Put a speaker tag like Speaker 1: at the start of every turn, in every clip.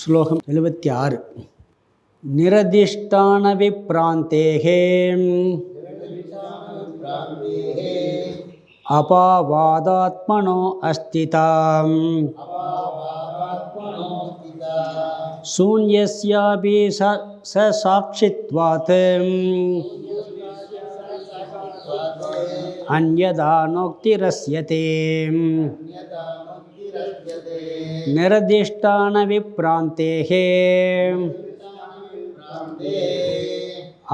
Speaker 1: ஸ்லோகம் 76. நிரதிஷ்டான விப்ராந்தேஹே அபாவாதாத்மனோ அஸ்திதாம் சூன்யஸ்யாபி சாட்சித்வாத் அன்யதா நோக்திரஸ்யதே. நிரதிஷ்டான விப்ராந்தேஹே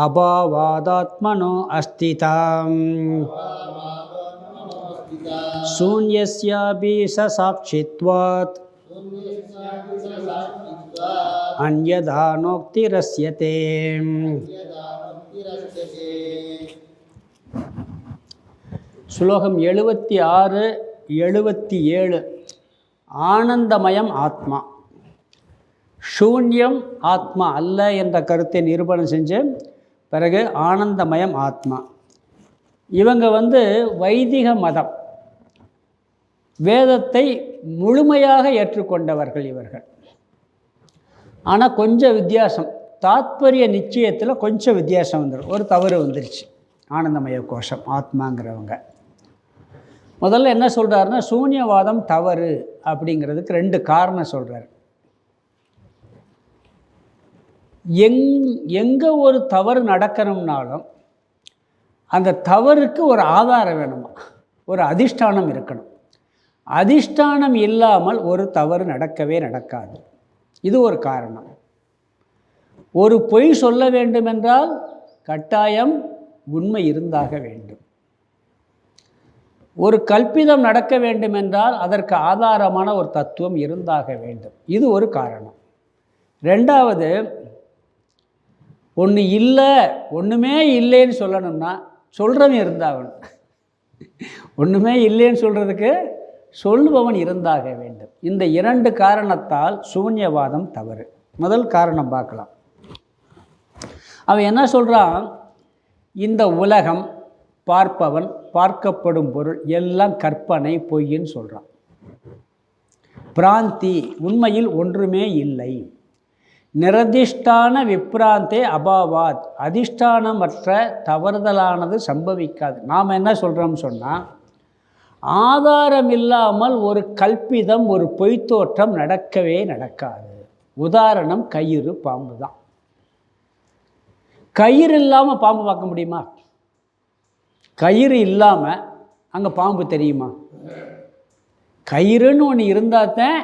Speaker 1: அபாவாதாத்மனோ அஸ்திதாம் சூன்யஸ்யாபி சாட்சித்வாத் அன்யதா நோக்திரஸ்யதே. ஸ்லோகம் 76, 77. ஆனந்தமயம் ஆத்மா, சூன்யம் ஆத்மா அல்ல என்ற கருத்தை நிரூபணம் செஞ்சு பிறகு ஆனந்தமயம் ஆத்மா. இவங்க வைதிக மதம், வேதத்தை முழுமையாக ஏற்றுக்கொண்டவர்கள் இவர்கள். ஆனால் கொஞ்சம் வித்தியாசம், தாத்பரிய நிச்சயத்தில் கொஞ்சம் வித்தியாசம் வந்துடும், ஒரு தவறு வந்துருச்சு. ஆனந்தமய கோஷம் ஆத்மாங்கிறவங்க முதல்ல என்ன சொல்கிறாருன்னா, சூன்யவாதம் தவறு அப்படிங்கிறதுக்கு 2 காரணம் சொல்கிறார். எங்கே ஒரு தவறு நடக்கணும்னாலும் அந்த தவறுக்கு ஒரு ஆதாரம் வேணுமா, ஒரு அதிஷ்டானம் இருக்கணும். அதிஷ்டானம் இல்லாமல் ஒரு தவறு நடக்கவே நடக்காது. இது ஒரு காரணம். ஒரு பொய் சொல்ல வேண்டுமென்றால் கட்டாயம் உண்மை இருந்தாக வேண்டும். ஒரு கல்பிதம் நடக்க வேண்டுமென்றால் அதற்கு ஆதாரமான ஒரு தத்துவம் இருந்தாக வேண்டும். இது ஒரு காரணம். 2வது, ஒன்று இல்லை, ஒன்றுமே இல்லைன்னு சொல்லணும்னா சொல்கிறவன் இருந்தாகணும். ஒன்றுமே இல்லைன்னு சொல்கிறதுக்கு சொல்லுபவன் இருந்தாக வேண்டும். இந்த 2 காரணத்தால் சூன்யவாதம் தவறு. முதல் காரணம் பார்க்கலாம். அவன் என்ன சொல்கிறான், இந்த உலகம், பார்ப்பவன், பார்க்கப்படும் பொருள் எல்லாம் கற்பனை, பொய்ன்னு சொல்கிறான். பிராந்தி, உண்மையில் ஒன்றுமே இல்லை. நிரதிஷ்டான விப்ராந்தே அபாவாத், அதிஷ்டானமற்ற தவறுதலானது சம்பவிக்காது. நாம் என்ன சொல்கிறோம்னு சொன்னால், ஆதாரம் இல்லாமல் ஒரு கல்பிதம், ஒரு பொய்த்தோற்றம் நடக்கவே நடக்காது. உதாரணம் கயிறு, பாம்பு தான். கயிறு இல்லாமல் பாம்பு பார்க்க முடியுமா? கயிறு இல்லாமல் அங்கே பாம்பு தெரியுமா? கயிறுன்னு ஒன்று இருந்தால் தான்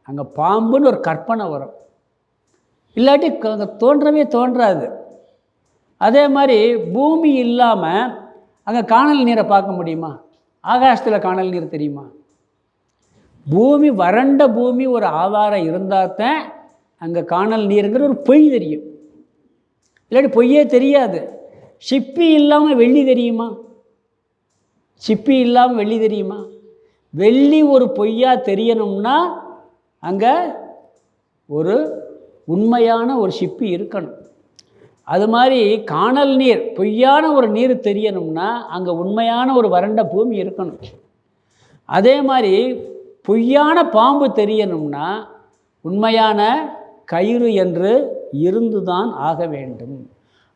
Speaker 1: அங்கே பாம்புன்னு ஒரு கற்பனை வரும், இல்லாட்டி அங்கே தோன்றவே தோன்றாது. அதே மாதிரி பூமி இல்லாமல் அங்கே காணல் நீரை பார்க்க முடியுமா? ஆகாசத்தில் காணல் நீர் தெரியுமா? பூமி, வறண்ட பூமி ஒரு ஆதாரம் இருந்தால் தான் அங்கே காணல் நீருங்கிற ஒரு பொய் தெரியும், இல்லாட்டி பொய்யே தெரியாது. சிப்பி இல்லாமல் வெள்ளி தெரியுமா? சிப்பி இல்லாமல் வெள்ளி தெரியுமா? வெள்ளி ஒரு பொய்யா தெரியணும்னா அங்கே ஒரு உண்மையான ஒரு சிப்பி இருக்கணும். அது மாதிரி காணல் நீர், பொய்யான ஒரு நீர் தெரியணும்னா அங்கே உண்மையான ஒரு வறண்ட பூமி இருக்கணும். அதே மாதிரி பொய்யான பாம்பு தெரியணும்னா உண்மையான கயிறு என்று இருந்துதான் ஆக வேண்டும்.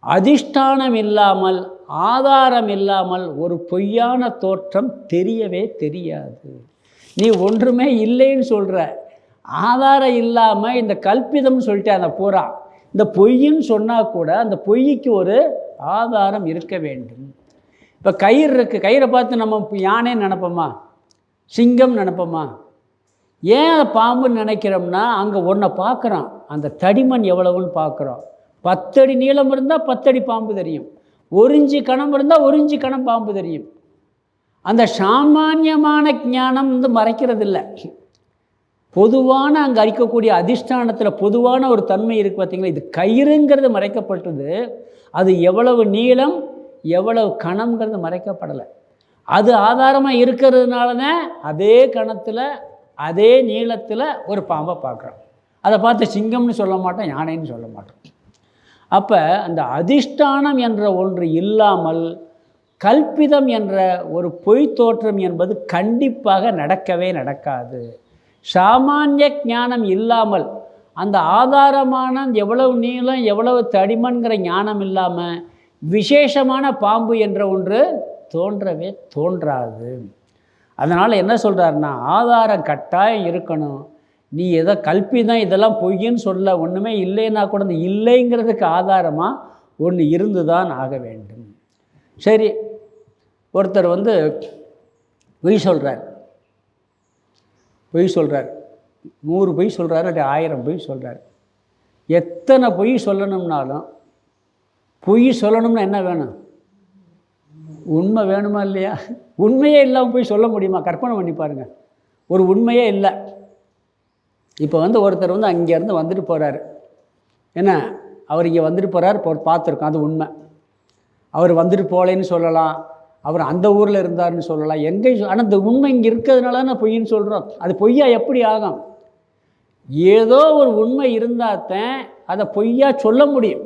Speaker 1: அதிஷ்டானம் இல்லாமல், ஆதாரம் இல்லாமல் ஒரு பொய்யான தோற்றம் தெரியவே தெரியாது. நீ ஒன்றுமே இல்லைன்னு சொல்கிற, ஆதாரம் இல்லாமல் இந்த கல்பிதம்னு சொல்லிட்டு அந்த பூரா இந்த பொய்ன்னு சொன்னால் கூட அந்த பொய்க்கு ஒரு ஆதாரம் இருக்க வேண்டும். இப்போ கயிறு இருக்குது, கயிறை பார்த்து நம்ம யானைன்னு நினைப்போமா, சிங்கம் நினைப்போமா? ஏன் அதை பாம்புன்னு நினைக்கிறோம்னா அங்கே ஒன்றை பார்க்குறோம், அந்த தடிமன் எவ்வளவுன்னு பார்க்குறோம். 10 அடி நீளம் இருந்தால் 10 அடி பாம்பு தெரியும், 1 இன்ச்சு கணம் இருந்தால் 1 இன்ச்சு கணம் பாம்பு தெரியும். அந்த சாமானியமான ஞானம் மறைக்கிறது இல்லை. பொதுவான அங்கே அரிக்கக்கூடிய அதிஷ்டானத்தில் பொதுவான ஒரு தன்மை இருக்குது பார்த்தீங்களா, இது கயிறுங்கிறது மறைக்கப்பட்டது. அது எவ்வளவு நீளம், எவ்வளவு கணம்ங்கிறது மறைக்கப்படலை. அது ஆதாரமாக இருக்கிறதுனால தான் அதே கணத்தில், அதே நீளத்தில் ஒரு பாம்பை பார்க்குறோம். அதை பார்த்து சிங்கம்னு சொல்ல மாட்டோம், யானைன்னு சொல்ல மாட்டோம். அப்போ அந்த அதிஷ்டானம் என்ற ஒன்று இல்லாமல் கல்பிதம் என்ற ஒரு பொய் தோற்றம் என்பது கண்டிப்பாக நடக்கவே நடக்காது. சாமானிய ஞானம் இல்லாமல் அந்த ஆதாரமான எவ்வளவு நீளம் எவ்வளவு தடிமன்கிற ஞானம் இல்லாமல் விசேஷமான பாம்பு என்ற ஒன்று தோன்றவே தோன்றாது. அதனால் என்ன சொல்கிறாருன்னா, ஆதாரம் கட்டாயம் இருக்கணும். நீ எதை கல்பிதான் இதெல்லாம் பொய்ன்னு சொல்ல, ஒன்றுமே இல்லைன்னா கூட இந்த இல்லைங்கிறதுக்கு ஆதாரமாக ஒன்று இருந்து தான் ஆக வேண்டும். சரி, ஒருத்தர் பொய் சொல்கிறார், 100 பொய் சொல்கிறாரு, அப்படி 1000 பொய் சொல்கிறார். எத்தனை பொய் சொல்லணும்னாலும், பொய் சொல்லணும்னா என்ன வேணும்? உண்மை வேணுமா இல்லையா? உண்மையே இல்லாமல் போய் சொல்ல முடியுமா? கற்பனை பண்ணி பாருங்கள். ஒரு உண்மையே இல்லை. இப்போ ஒருத்தர் அங்கேருந்து வந்துட்டு போகிறாரு. என்ன, அவர் இங்கே வந்துட்டு போகிறார், பார்த்துருக்கோம், அது உண்மை. அவர் வந்துட்டு போகலைன்னு சொல்லலாம், அவர் அந்த ஊரில் இருந்தார்னு சொல்லலாம், எங்கே. ஆனால் இந்த உண்மை இங்கே இருக்கிறதுனால நான் பொய்ன்னு சொல்கிறோம். அது பொய்யா எப்படி ஆகும்? ஏதோ ஒரு உண்மை இருந்தால் தான் அதை பொய்யா சொல்ல முடியும்.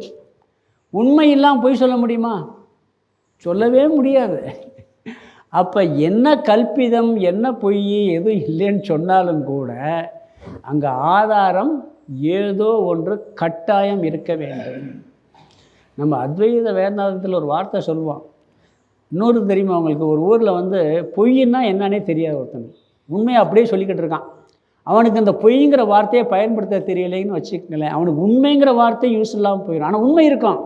Speaker 1: உண்மை இல்லாமல் பொய் சொல்ல முடியுமா? சொல்லவே முடியாது. அப்போ என்ன கல்பிதம், என்ன பொய், எதுவும் இல்லைன்னு சொன்னாலும் கூட அங்கே ஆதாரம் ஏதோ ஒன்று கட்டாயம் இருக்க வேண்டும். நம்ம அத்வைத வேதாந்தத்தில் ஒரு வார்த்தை சொல்லுவோம். இன்னொரு தெரியுமா அவங்களுக்கு? ஒரு ஊரில் பொய்ன்னா என்னன்னே தெரியாது ஒருத்தன். உண்மையை அப்படியே சொல்லிக்கிட்டு இருக்கான். அவனுக்கு அந்த பொய்ங்கிற வார்த்தையை பயன்படுத்த தெரியலைன்னு வச்சுக்கங்களேன். அவனுக்கு உண்மைங்கிற வார்த்தை யூஸ் இல்லாமல் போயிடும். ஆனால் உண்மை இருக்கும்.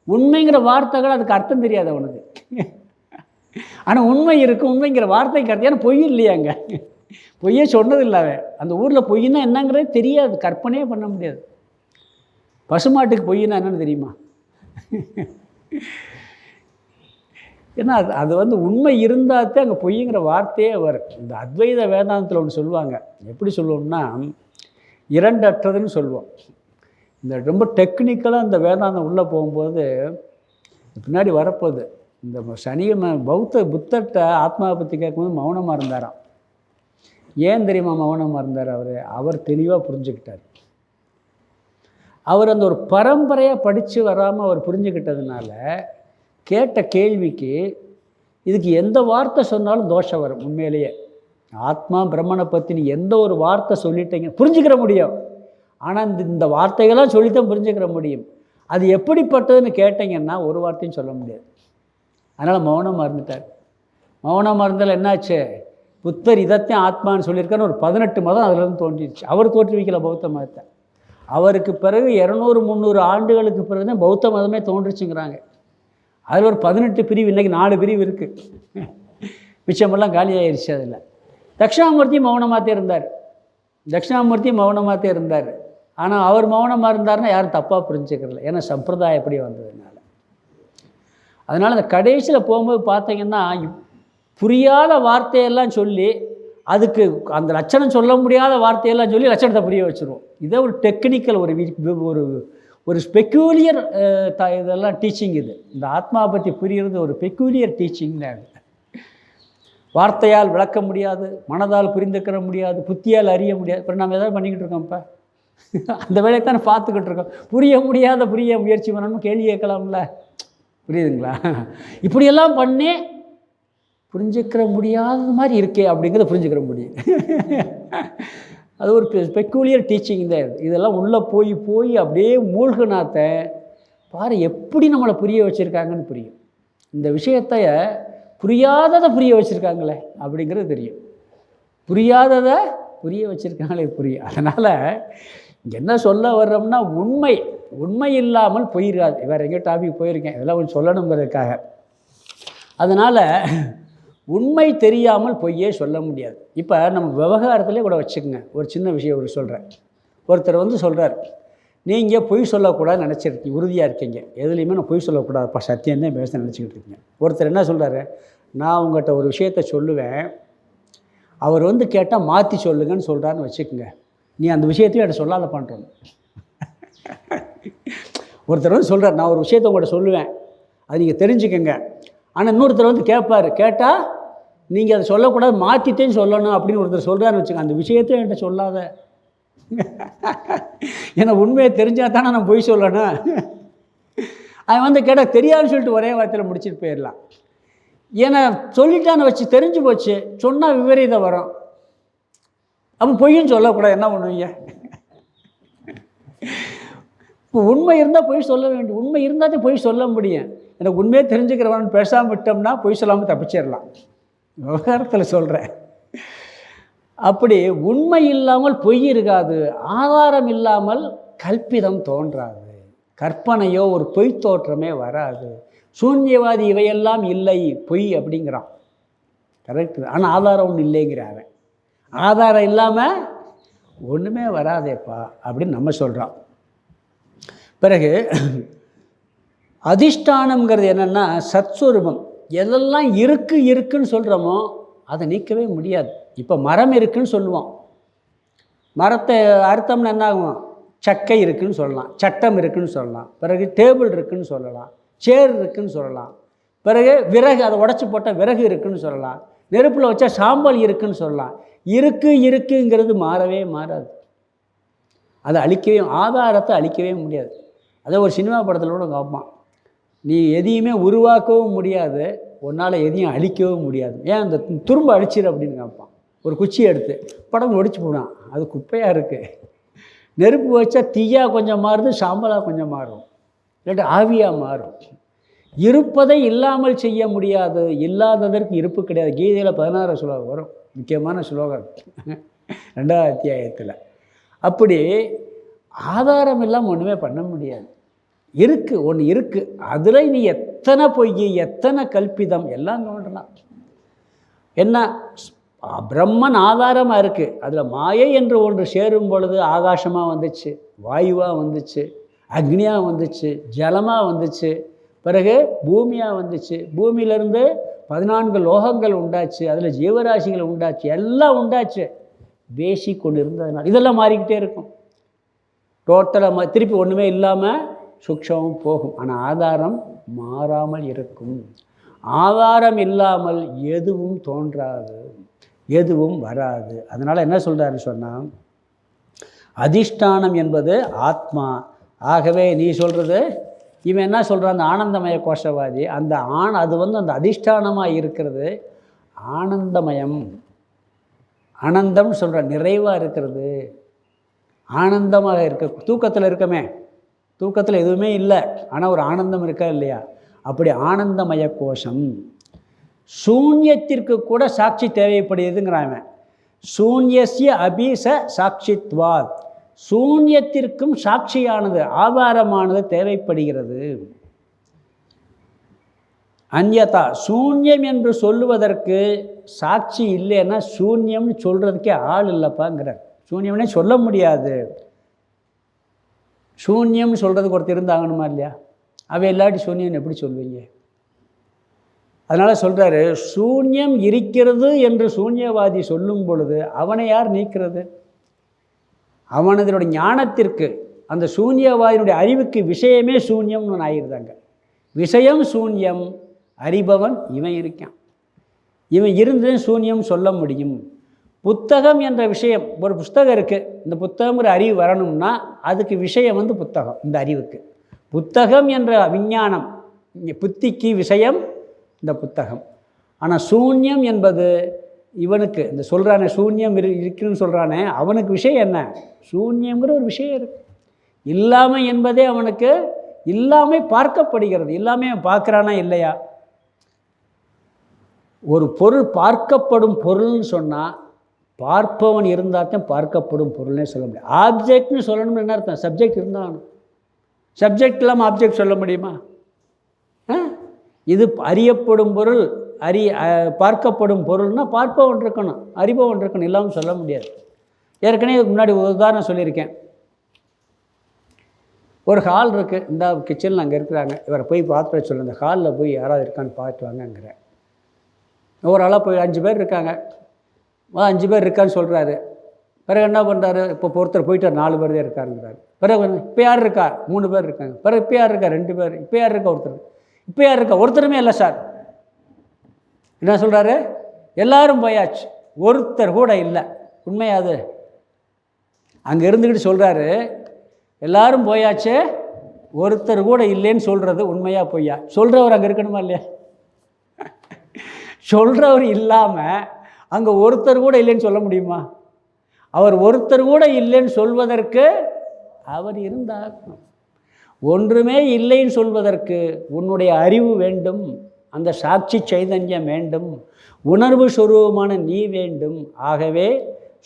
Speaker 1: உண்மைங்கிற வார்த்தைகள் அதுக்கு அர்த்தம் தெரியாது அவனுக்கு. ஆனால் உண்மை இருக்கும். உண்மைங்கிற வார்த்தைக்கு அர்த்தம். ஏன்னா பொய் இல்லையாங்க, பொய்யே சொன்னதில்லை. அந்த ஊரில் பொய்னா என்னங்கிறதே தெரியாது, கற்பனையே பண்ண முடியாது. பசுமாட்டுக்கு பொய்னா என்னன்னு தெரியுமா? ஏன்னா அது உண்மை இருந்தால் தான் அங்கே பொய்ங்கிற வார்த்தையே வரும். இந்த அத்வைத வேதாந்தத்தில் ஒன்று சொல்லுவாங்க. எப்படி சொல்லுவோம்னா, இரண்டற்றதுன்னு சொல்லுவோம். இந்த ரொம்ப டெக்னிக்கலாக இந்த வேதாந்தம் உள்ளே போகும்போது பின்னாடி வரப்போகுது. இந்த புத்தர்கிட்ட ஆத்மாவை பற்றி கேட்கும்போது மௌனமாக இருந்தாராம். ஏன் தெரியுமா மௌனமாக இருந்தார்? அவர் தெளிவாக புரிஞ்சுக்கிட்டார். அவர் அந்த ஒரு பரம்பரையாக படித்து வராமல் அவர் புரிஞ்சுக்கிட்டதுனால கேட்ட கேள்விக்கு இதுக்கு எந்த வார்த்தை சொன்னாலும் தோஷம் வரும். உண்மையிலேயே ஆத்மா பிரம்மனை பற்றி நீ எந்த ஒரு வார்த்தை சொல்லிட்டீங்க புரிஞ்சுக்கிற முடியும். ஆனால் இந்த வார்த்தைகளாம் சொல்லித்தான் புரிஞ்சுக்கிற முடியும். அது எப்படிப்பட்டதுன்னு கேட்டிங்கன்னா ஒரு வார்த்தையும் சொல்ல முடியாது. அதனால் மௌனமாக இருந்துட்டார். மௌனமாக இருந்தால் என்னாச்சு? புத்தர் இதைத்தான் ஆத்மான்னு சொல்லியிருக்காரு. ஒரு 18 மதம் அதில் தோன்றிடுச்சு. அவர் தோற்றுவிக்கல பௌத்த மதத்தை. அவருக்கு பிறகு 200-300 ஆண்டுகளுக்கு பிறகு தான் பௌத்த மதமே தோன்றுச்சுங்கிறாங்க. அதில் ஒரு 18 பிரிவு, இன்றைக்கி 4 பிரிவு இருக்குது. மிச்சமெல்லாம் காலியாகிடுச்சு. அதில் தட்சிணாமூர்த்தி மௌனமாகத்தே இருந்தார். ஆனால் அவர் மௌனமாக இருந்தார்னா யாரும் தப்பாக புரிஞ்சுக்கிறல. ஏன்னா சம்பிரதாயம் எப்படி வந்ததுனால. அதனால் அந்த கடைசியில் போகும்போது பார்த்தீங்கன்னா புரியாத வார்த்தையெல்லாம் சொல்லி அதுக்கு அந்த லட்சணம் சொல்ல முடியாத வார்த்தையெல்லாம் சொல்லி லட்சணத்தை புரிய வச்சுருவோம். இதே ஒரு டெக்னிக்கல் ஒரு ஸ்பெக்யூலியர் இதெல்லாம் டீச்சிங். இது இந்த ஆத்மாவை பற்றி புரிகிறது ஒரு பெக்யூலியர் டீச்சிங் தான். வார்த்தையால் விளக்க முடியாது, மனதால் புரிந்துக்கிற முடியாது, புத்தியால் அறிய முடியாது. இப்போ நம்ம எதாவது பண்ணிக்கிட்டு இருக்கோம். இப்போ அந்த வேலையை தானே பார்த்துக்கிட்டு இருக்கோம். புரிய முயற்சி பண்ணணும்னு கேள்வி கேட்கலாம்ல. புரியுதுங்களா? இப்படியெல்லாம் பண்ணி புரிஞ்சுக்கிற முடியாத மாதிரி இருக்கே அப்படிங்கிறத புரிஞ்சுக்கிற முடியும். அது ஒரு பெக்யூலியர் டீச்சிங் தான். இதெல்லாம் உள்ளே போய் அப்படியே மூழ்கினாத்த பாரு எப்படி நம்மளை புரிய வச்சுருக்காங்கன்னு புரியும். இந்த விஷயத்தை புரியாததை புரிய வச்சுருக்காங்களே அப்படிங்கிறது தெரியும். புரியாததை புரிய வச்சுருக்காங்களே புரியும். அதனால் என்ன சொல்ல வர்றோம்னா உண்மை இல்லாமல் போயிடாது. வேறு எங்கேயோ டாபிக் போயிருக்கேன், இதெல்லாம் கொஞ்சம் சொல்லணுங்கிறதுக்காக. அதனால் உண்மை தெரியாமல் பொய்யே சொல்ல முடியாது. இப்போ நம்ம விவகாரத்திலே கூட வச்சுக்கோங்க. ஒரு சின்ன விஷயம் சொல்கிறேன். ஒருத்தர் சொல்கிறார், நீங்கள் பொய் சொல்லக்கூடாதுன்னு நினச்சிருக்கீங்க, உறுதியாக இருக்கீங்க. எதுலேயுமே நான் பொய் சொல்லக்கூடாதுப்பா, சத்தியம்தான் பேச நினச்சிக்கிட்டு இருக்கீங்க. ஒருத்தர் என்ன சொல்கிறாரு, நான் உங்கள்கிட்ட ஒரு விஷயத்த சொல்லுவேன், அவர் கேட்டால் மாற்றி சொல்லுங்கன்னு சொல்கிறான்னு வச்சுக்கோங்க. நீ அந்த விஷயத்தையும் என்கிட்ட சொல்லாத பண்ணுறோம். ஒருத்தர் சொல்கிறார், நான் ஒரு விஷயத்தை உங்கள்கிட்ட சொல்லுவேன், அது நீங்கள் தெரிஞ்சுக்கங்க. ஆனால் இன்னொருத்தர் கேட்பார், கேட்டால் நீங்கள் அதை சொல்லக்கூடாது, மாற்றிட்டேன்னு சொல்லணும் அப்படின்னு ஒருத்தர் சொல்கிறான்னு வச்சுக்கோங்க. அந்த விஷயத்தையும் என்கிட்ட சொல்லாத. ஏன்னா உண்மையை தெரிஞ்சால் தானே நான் பொய் சொல்லணும். அவன் கேட்டால் தெரியாதுன்னு சொல்லிட்டு ஒரே வார்த்தையில் முடிச்சுட்டு போயிடலாம். ஏன்னா சொல்லிட்டான்னு வச்சு தெரிஞ்சு போச்சு, சொன்னால் விபரீதம் வரும். அப்போ பொய்யும் சொல்லக்கூடாது. என்ன பண்ணுவீங்க? இப்போ உண்மை இருந்தால் பொய் சொல்ல வேண்டும். உண்மை இருந்தால் தான் பொய் சொல்ல முடியும். எனக்கு உண்மையே தெரிஞ்சுக்கிறவன் பேசாமல் விட்டோம்னா பொய் சொல்லாமல் தப்பிச்சிடலாம். விவகாரத்தில் சொல்கிறேன். அப்படி உண்மை இல்லாமல் பொய் இருக்காது, ஆதாரம் இல்லாமல் கல்பிதம் தோன்றாது, கற்பனையோ ஒரு பொய் தோற்றமே வராது. சூன்யவாதி இவையெல்லாம் இல்லை, பொய் அப்படிங்கிறான். கரெக்டு. ஆனால் ஆதாரம் ஒன்று இல்லைங்கிறாங்க. ஆதாரம் இல்லாமல் ஒன்றுமே வராதேப்பா அப்படின்னு நம்ம சொல்கிறோம். பிறகு அதிஷ்டானம்ங்கிறது என்னென்னா சத்ஸ்வரூபம். எதெல்லாம் இருக்குன்னு சொல்கிறோமோ அதை நீக்கவே முடியாது. இப்போ மரம் இருக்குதுன்னு சொல்லுவோம். மரத்தை அர்த்தம்னு என்ன ஆகும்? சக்கை இருக்குதுன்னு சொல்லலாம், சட்டம் இருக்குதுன்னு சொல்லலாம், பிறகு டேபிள் இருக்குதுன்னு சொல்லலாம், சேர் இருக்குதுன்னு சொல்லலாம், பிறகு விறகு, அதை உடச்சி போட்டால் விறகு இருக்குதுன்னு சொல்லலாம், நெருப்பில் வச்சா சாம்பல் இருக்குதுன்னு சொல்லலாம். இருக்குங்கிறது மாறவே மாறாது. அதை அழிக்கவே, ஆதாரத்தை அழிக்கவே முடியாது. அதை ஒரு சினிமா படத்தில் கூட கேட்பான், நீ எதையுமே உருவாக்கவும் முடியாது, உன்னால் எதையும் அழிக்கவும் முடியாது, ஏன் அந்த துரும்ப அழிச்சிரு அப்படின்னு கேட்பான். ஒரு குச்சி எடுத்து படம் ஒடிச்சு போடான், அது குப்பையாக இருக்குது. நெருப்பு வச்சா தீயாக கொஞ்சம் மாறுது, சாம்பலாக கொஞ்சம் மாறும், இல்லாட்டி ஆவியாக மாறும். இருப்பதை இல்லாமல் செய்ய முடியாது, இல்லாததற்கு இருப்பு கிடையாது. கீதையில் 16 ஸ்லோகம் வரும், முக்கியமான ஸ்லோகம் 2வது அத்தியாயத்தில். அப்படி ஆதாரம் இல்லாமல் ஒன்றுமே பண்ண முடியாது. இருக்குது, ஒன்று இருக்குது, அதில் நீ எத்தனை பொய் எத்தனை கல்பிதம் எல்லாம் தோன்றலாம். என்ன பிரம்மன் ஆதாரமாக இருக்குது, அதில் மாயை என்று ஒன்று சேரும் பொழுது ஆகாசமாக வந்துச்சு, வாயுவாக வந்துச்சு, அக்னியாக வந்துச்சு, ஜலமாக வந்துச்சு, பிறகு பூமியாக வந்துச்சு, பூமியிலேருந்து 14 லோகங்கள் உண்டாச்சு, அதில் ஜீவராசிகள் உண்டாச்சு, எல்லாம் உண்டாச்சு. பேசி கொண்டு இருந்ததுனால இதெல்லாம் மாறிக்கிட்டே இருக்கும். டோட்டலாக திருப்பி ஒன்றுமே இல்லாமல் சூக்ஷமும் போகும். ஆனால் ஆதாரம் மாறாமல் இருக்கும். ஆதாரம் இல்லாமல் எதுவும் தோன்றாது, எதுவும் வராது. அதனால் என்ன சொல்கிறாருன்னு சொன்னால், அதிஷ்டானம் என்பது ஆத்மா. ஆகவே நீ சொல்கிறது, இவன் என்ன சொல்கிறான், அந்த ஆனந்தமய கோஷவாதி, அந்த அது அந்த அதிஷ்டானமாக இருக்கிறது ஆனந்தமயம். ஆனந்தம் சொல்கிற நிறைவாக இருக்கிறது, ஆனந்தமாக இருக்க. தூக்கத்தில் இருக்கமே, தூக்கத்தில் எதுவுமே இல்லை, ஆனால் ஒரு ஆனந்தம் இருக்கா இல்லையா? அப்படி ஆனந்தமய கோஷம். சூன்யத்திற்கு கூட சாட்சி தேவைப்படுதுங்கிறான். சூன்யஸ்ய அபீச சாட்சித்வாத், சூன்யத்திற்கும் சாட்சியானது, ஆதாரமானது தேவைப்படுகிறது. அந்யதா, சூன்யம் என்று சொல்லுவதற்கு சாட்சி இல்லைன்னா சூன்யம்னு சொல்கிறதுக்கே ஆள் இல்லைப்பாங்கிறார். சூன்யம்னே சொல்ல முடியாது. சூன்யம்னு சொல்கிறதுக்கு ஒருத்தர் இருந்தாங்கணுமா இல்லையா? அவை இல்லாட்டி சூன்யம் எப்படி சொல்வீங்க? அதனால் சொல்கிறாரு, சூன்யம் இருக்கிறது என்று சூன்யவாதி சொல்லும் பொழுது அவனை யார் நீக்கிறது? அவனதனுடைய ஞானத்திற்கு, அந்த சூன்யவாதியினுடைய அறிவுக்கு விஷயமே சூன்யம்னு ஒன்று ஆகிருந்தாங்க. விஷயம் சூன்யம், அறிபவன் இவன் இருக்கான். இவன் இருந்து சூன்யம் சொல்ல முடியும். புத்தகம் என்ற விஷயம், ஒரு புத்தகம் இருக்குது, இந்த புத்தகங்கிற அறிவு வரணும்னா அதுக்கு விஷயம் புத்தகம். இந்த அறிவுக்கு புத்தகம் என்ற விஞ்ஞானம், புத்திக்கு விஷயம் இந்த புத்தகம். ஆனால் சூன்யம் என்பது இவனுக்கு, இந்த சொல்கிறானே சூன்யம் இருக்குன்னு சொல்கிறானே, அவனுக்கு விஷயம் என்ன? சூன்யங்கிற ஒரு விஷயம் இருக்குது. இல்லாமை என்பதே அவனுக்கு இல்லாமை பார்க்கப்படுகிறது. இல்லாமல் அவன் பார்க்குறானா இல்லையா? ஒரு பொருள் பார்க்கப்படும் பொருள்னு சொன்னால் பார்ப்பவன் இருந்தால் தான் பார்க்கப்படும் பொருள்னே சொல்ல முடியும். ஆப்ஜெக்ட்னு சொல்லணும்னு என்ன அர்த்தம்? சப்ஜெக்ட் இருந்தாலும். சப்ஜெக்ட் இல்லாமல் ஆப்ஜெக்ட் சொல்ல முடியுமா? இது அறியப்படும் பொருள், பார்க்கப்படும் பொருள்னால் பார்ப்பவன் இருக்கணும், அறிபவன் இருக்கணும், இல்லாமல் சொல்ல முடியாது. ஏற்கனவே இதுக்கு முன்னாடி ஒரு உதாரணம் சொல்லியிருக்கேன். ஒரு ஹால் இருக்குது, இந்த கிச்சனில் அங்கே இருக்கிறாங்க, இவரை போய் பார்த்துட்டு சொல்லுங்கள், இந்த ஹாலில் போய் யாராவது இருக்கான்னு பார்த்து வாங்கங்கிறேன். ஒரு ஆளாக போய் 5 பேர் இருக்காங்க, 5 பேர் இருக்கான்னு சொல்கிறாரு. பிறகு என்ன பண்ணுறாரு, இப்போ ஒருத்தர் போயிட்டு 4 பேர் தான் இருக்காருங்கிறாரு. பிறகு இப்போ யார் இருக்கா? 3 பேர் இருக்காங்க. பிறகு இப்போ யார் இருக்கா? 2 பேர். இப்போ யார் இருக்கா? ஒருத்தர். இப்போ யார் இருக்கா? ஒருத்தருமே இல்லை சார். என்ன சொல்கிறாரு? எல்லாரும் போயாச்சு, ஒருத்தர் கூட இல்லை. உண்மையாது? அங்கே இருந்துக்கிட்டு சொல்கிறாரு, எல்லாரும் போயாச்சு, ஒருத்தர் கூட இல்லைன்னு சொல்கிறது உண்மையாக பொய்யா? சொல்கிறவர் அங்கே இருக்கணுமா இல்லையா? சொல்கிறவர் இல்லாமல் அங்கே ஒருத்தர் கூட இல்லைன்னு சொல்ல முடியுமா? அவர் ஒருத்தர் கூட இல்லைன்னு சொல்வதற்கு அவர் இருந்தார். ஒன்றுமே இல்லைன்னு சொல்வதற்கு உன்னுடைய அறிவு வேண்டும், அந்த சாட்சி சைதன்யம் வேண்டும், உணர்வு சுரூபமான நீ வேண்டும். ஆகவே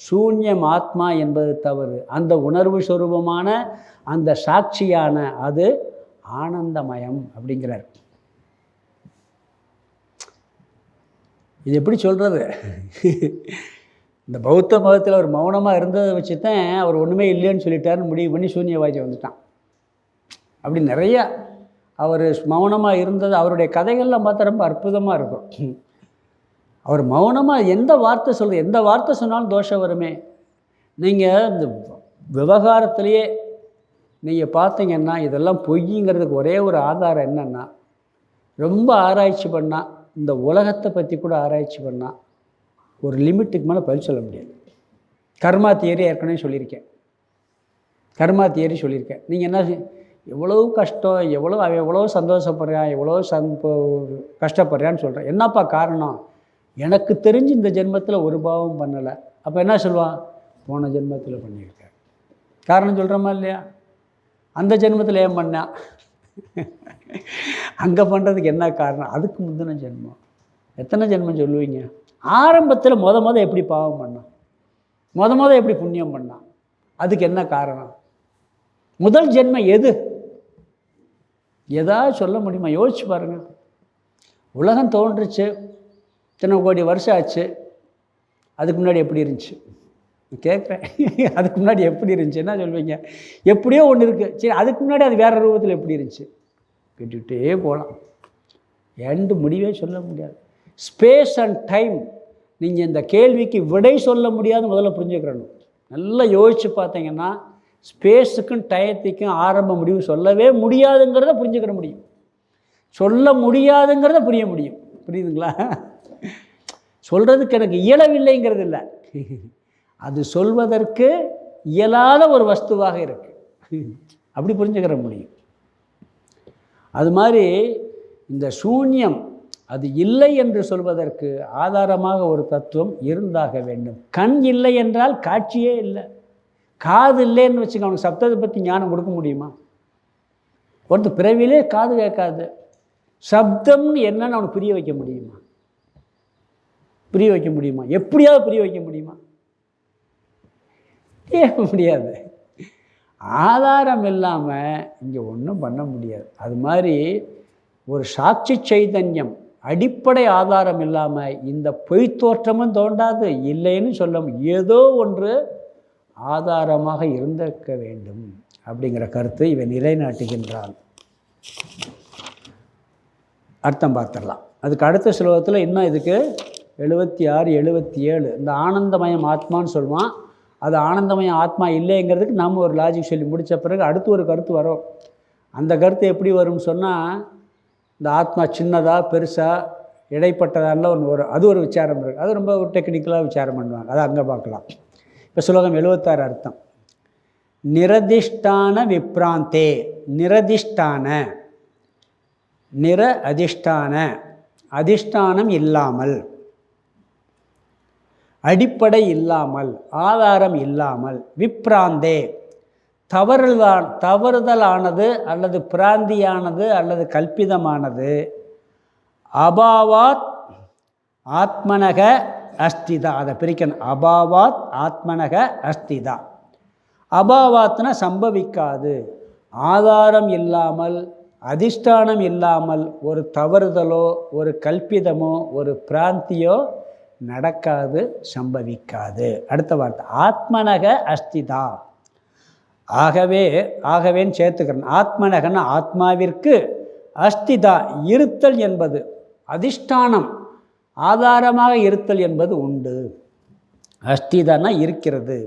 Speaker 1: சூன்யம் ஆத்மா என்பது தவறு. அந்த உணர்வு சுரூபமான அந்த சாட்சியான அது ஆனந்தமயம் அப்படிங்கிறார். இது எப்படி சொல்கிறது? இந்த பௌத்த மதத்தில் அவர் மௌனமாக இருந்ததை வச்சு தான் அவர் ஒன்றுமே இல்லைன்னு சொல்லிட்டாருன்னு முடிவு பண்ணி சூன்யவாதி வந்துட்டான். அப்படி நிறையா அவர் மௌனமாக இருந்தது, அவருடைய கதைகள்லாம் பார்த்தா ரொம்ப அற்புதமாக இருக்கும். அவர் மௌனமாக எந்த வார்த்தை சொன்னாலும் தோஷம் வருமே. நீங்கள் இந்த விவகாரத்திலேயே நீங்கள் பார்த்தீங்கன்னா இதெல்லாம் பொய்ங்கிறதுக்கு ஒரே ஒரு ஆதாரம் என்னென்னா, ரொம்ப ஆராய்ச்சி பண்ணால், இந்த உலகத்தை பற்றி கூட ஆராய்ச்சி பண்ணால் ஒரு லிமிட்டுக்கு மேலே பதில் சொல்ல முடியாது. கர்மா தியரி ஏற்கனவே சொல்லியிருக்கேன். நீங்கள் என்ன எவ்வளோ கஷ்டம், அவன் எவ்வளோ சந்தோஷப்படுறான், எவ்வளோ கஷ்டப்படுறான்னு சொல்கிறேன். என்னப்பா காரணம்? எனக்கு தெரிஞ்சு இந்த ஜென்மத்தில் ஒரு பாவம் பண்ணலை. அப்போ என்ன சொல்லுவான்? போன ஜென்மத்தில் பண்ணியிருக்கேன். காரணம் சொல்கிறோமா இல்லையா? அந்த ஜென்மத்தில் ஏன் பண்ணான்? அங்கே பண்ணுறதுக்கு என்ன காரணம்? அதுக்கு முந்தின ஜென்மம். எத்தனை ஜென்மம் சொல்லுவீங்க? ஆரம்பத்தில் எப்படி பாவம் பண்ணான், எப்படி புண்ணியம் பண்ணான், அதுக்கு என்ன காரணம்? முதல் ஜென்மம் எது? ஏதாவது சொல்ல முடியுமா? யோசிச்சு பாருங்கள். உலகம் தோன்றுச்சு, இத்தனை கோடி வருஷம் ஆச்சு. அதுக்கு முன்னாடி எப்படி இருந்துச்சு கேட்குறேன். அதுக்கு முன்னாடி எப்படி இருந்துச்சு? என்ன சொல்வீங்க? எப்படியோ ஒன்று இருக்குது. சரி, அதுக்கு முன்னாடி அது வேறு ரூபத்தில் எப்படி இருந்துச்சு? கேட்டுகிட்டே போகலாம். எண்டு முடிவே சொல்ல முடியாது. Space and time. நீங்கள் இந்த கேள்விக்கு விடை சொல்ல முடியாது முதல்ல புரிஞ்சுக்கிறணும். நல்லா யோசித்து பார்த்தீங்கன்னா ஸ்பேஸுக்கும் டயத்துக்கும் ஆரம்ப முடிவு சொல்லவே முடியாதுங்கிறத புரிஞ்சுக்கிற முடியும். சொல்ல முடியாதுங்கிறத புரிய முடியும். புரியுதுங்களா? சொல்கிறதுக்கு எனக்கு இயலவில்லைங்கிறது இல்லை, அது சொல்வதற்கு இயலாத ஒரு வஸ்துவாக இருக்குது. அப்படி புரிஞ்சுக்கிற முடியும். அது மாதிரி இந்த சூன்யம் அது இல்லை என்று சொல்வதற்கு ஆதாரமாக ஒரு தத்துவம் இருந்தாக வேண்டும். கண் இல்லை என்றால் காட்சியே இல்லை. காது இல்லைன்னு வச்சுக்க, அவனுக்கு சப்தத்தை பற்றி ஞானம் கொடுக்க முடியுமா? ஒருத்தர் பிறவிலே காது கேட்காது. சப்தம்னு என்னன்னு அவனுக்கு புரிய வைக்க முடியுமா? எப்படியாவது புரிய வைக்க முடியுமா? முடியாது. ஆதாரம் இல்லாமல் இங்கே ஒன்றும் பண்ண முடியாது. அது மாதிரி ஒரு சாட்சி சைதன்யம் அடிப்படை ஆதாரம் இல்லாமல் இந்த பொய் தோற்றமும் தோன்றாது. இல்லைன்னு சொல்ல ஏதோ ஒன்று ஆதாரமாக இருந்திருக்க வேண்டும் அப்படிங்கிற கருத்தை இவன் நிலைநாட்டுகின்றான். அர்த்தம் பார்த்துடலாம். அதுக்கு அடுத்த ஸ்லோகத்தில் இன்னும் இதுக்கு 76, 77 இந்த ஆனந்தமயம் ஆத்மான்னு சொல்லுவான். அது ஆனந்தமயம் ஆத்மா இல்லைங்கிறதுக்கு நம்ம ஒரு லாஜிக் சொல்லி முடித்த பிறகு அடுத்து ஒரு கருத்து வரும். அந்த கருத்து எப்படி வரும்னு சொன்னால், இந்த ஆத்மா சின்னதாக பெருசாக இடைப்பட்டதால ஒன்று வரும். அது ஒரு விசாரம் இருக்குது. அது ரொம்ப ஒரு டெக்னிக்கலாக விசாரம் பண்ணுவாங்க. அதை அங்கே பார்க்கலாம். இப்போ ஸ்லோகம் 76 அர்த்தம். நிரதிஷ்டான விப்ராந்தே. நிரதிஷ்டான, நிர அதிஷ்டான, அதிஷ்டானம் இல்லாமல், அடிப்படை இல்லாமல், ஆதாரம் இல்லாமல், விப்ராந்தே தவறுதலானது அல்லது பிராந்தியானது அல்லது கல்பிதமானது, அபாவாத் ஆத்மனக அஸ்திதா. அதை பிரிக்கணும். அபாவாத் ஆத்மனக அஸ்திதா. அபாவாத்னா சம்பவிக்காது. ஆதாரம் இல்லாமல், அதிஷ்டானம் இல்லாமல் ஒரு தவறுதலோ ஒரு கல்பிதமோ ஒரு பிராந்தியோ நடக்காது, சம்பவிக்காது. அடுத்த வார்த்தை ஆத்மனக அஸ்திதா. ஆகவேன்னு சேர்த்துக்கிறேன். ஆத்மனகன ஆத்மாவிற்கு, அஸ்திதா இருத்தல் என்பது, அதிஷ்டானம் ஆதாரமாக இருத்தல் என்பது உண்டு. அஸ்திதானா இருக்கிறது.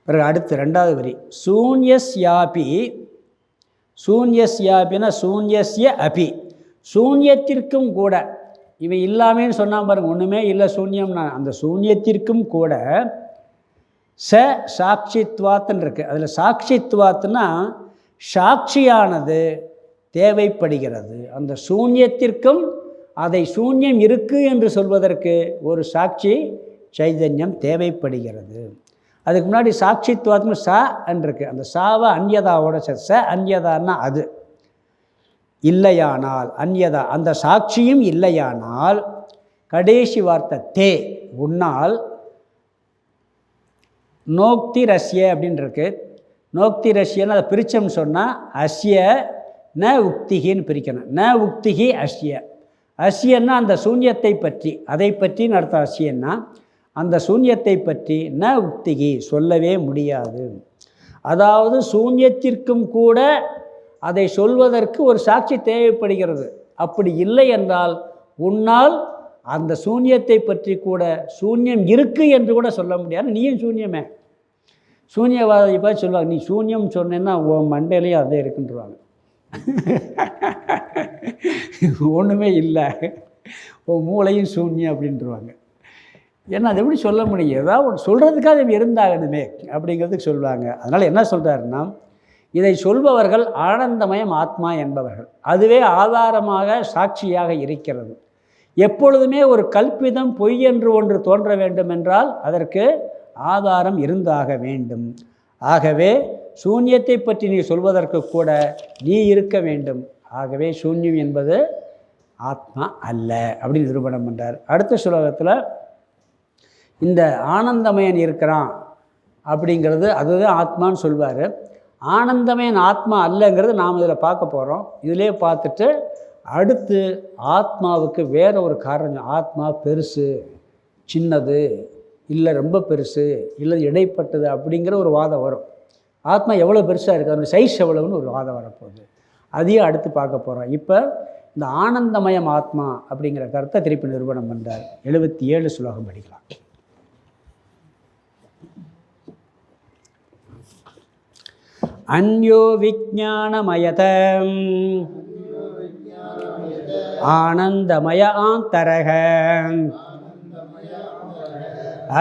Speaker 1: பிறகு அடுத்து 2வது வரி. சூன்யஸ்யாபி. சூன்யஸ்யாபினா சூன்யஸ்ய அபி, சூன்யத்திற்கும் கூட. இவன் இல்லாமேன்னு சொன்னால் பாருங்க, ஒன்றுமே இல்லை சூன்யம்னா, அந்த சூன்யத்திற்கும் கூட சாட்சித்வாத்துன்னு இருக்குது. அதில் சாட்சித்வாத்துனா சாட்சியானது தேவைப்படுகிறது. அந்த சூன்யத்திற்கும் அதை சூன்யம் இருக்குது என்று சொல்வதற்கு ஒரு சாட்சி சைதன்யம் தேவைப்படுகிறது. அதுக்கு முன்னாடி சாட்சித்வாத்ம ச இருக்கு. அந்த சாவை அந்யதாவோட ச அந்யதான்னா அது இல்லையானால், அந்யதா அந்த சாட்சியும் இல்லையானால், கடைசி வார்த்தை தே உன்னால் நோக்தி ரஷ்ய அப்படின்னு இருக்கு. நோக்தி ரஷ்யன்னு அதை பிரித்தோம்னு சொன்னால் அஸ்ய ந உக்திகின்னு பிரிக்கணும். ந உக்திகி அஸ்ய. அஸ்யன்னா அந்த சூன்யத்தை பற்றி, அதை பற்றின்னு அர்த்தம். அஸ்யன்னா அந்த சூன்யத்தை பற்றி, ந உக்திகி சொல்லவே முடியாது. அதாவது சூன்யத்திற்கும் கூட அதை சொல்வதற்கு ஒரு சாட்சி தேவைப்படுகிறது. அப்படி இல்லை என்றால் உன்னால் அந்த சூன்யத்தை பற்றி கூட சூன்யம் இருக்குது என்று கூட சொல்ல முடியாது. நீயும் சூன்யமே. சூன்யவாதி பார்த்து சொல்லுவாங்க, நீ சூன்யம் சொன்னேன்னா உன் மண்டையிலையும் அதே இருக்குன்றாங்க. ஒன்றுமே இல்லை, உன் மூளையும் சூன்யம் அப்படின்ட்டுருவாங்க. ஏன்னா அது எப்படி சொல்ல முடியும்? ஏதாவது ஒன்று சொல்கிறதுக்காக அது இருந்தாகணுமே அப்படிங்கிறதுக்கு சொல்லுவாங்க. அதனால் என்ன சொல்கிறாருன்னா, இதை சொல்பவர்கள் ஆனந்தமயம் ஆத்மா என்பவர்கள். அதுவே ஆதாரமாக சாட்சியாக இருக்கிறது. எப்பொழுதுமே ஒரு கல்பிதம் பொய் என்று ஒன்று தோன்ற வேண்டும் என்றால் அதற்கு ஆதாரம் இருந்தாக வேண்டும். ஆகவே சூன்யத்தை பற்றி நீ சொல்வதற்கு கூட நீ இருக்க வேண்டும். ஆகவே சூன்யம் என்பது ஆத்மா அல்ல அப்படின்னு நிரூபணம் பண்ணுறார். அடுத்த ஸ்லோகத்தில் இந்த ஆனந்தமயன் இருக்கிறான் அப்படிங்கிறது அதுதான் ஆத்மான்னு சொல்வார். ஆனந்தமயன் ஆத்மா அல்லங்கிறது நாம் இதில் பார்க்க போகிறோம். இதிலே பார்த்துட்டு அடுத்து ஆத்மாவுக்கு வேறு ஒரு காரணம், ஆத்மா பெருசு சின்னது இல்லை ரொம்ப பெருசு இல்லை இடைப்பட்டது அப்படிங்கிற ஒரு வாதம் வரும். ஆத்மா எவ்வளோ பெருசாக இருக்குது, அதோட சைஸ் எவ்வளவுன்னு ஒரு வாதம் வரப்போகுது. அதையும் அடுத்து பார்க்க போகிறோம். இப்போ இந்த ஆனந்தமயம் ஆத்மா அப்படிங்கிற கருத்தை திருப்பி நிரூபணம் பண்ணுறார். 77 ஸ்லோகம் படிக்கலாம். அன்யோ விஜானமயத ஆனந்தமய ஆந்தரக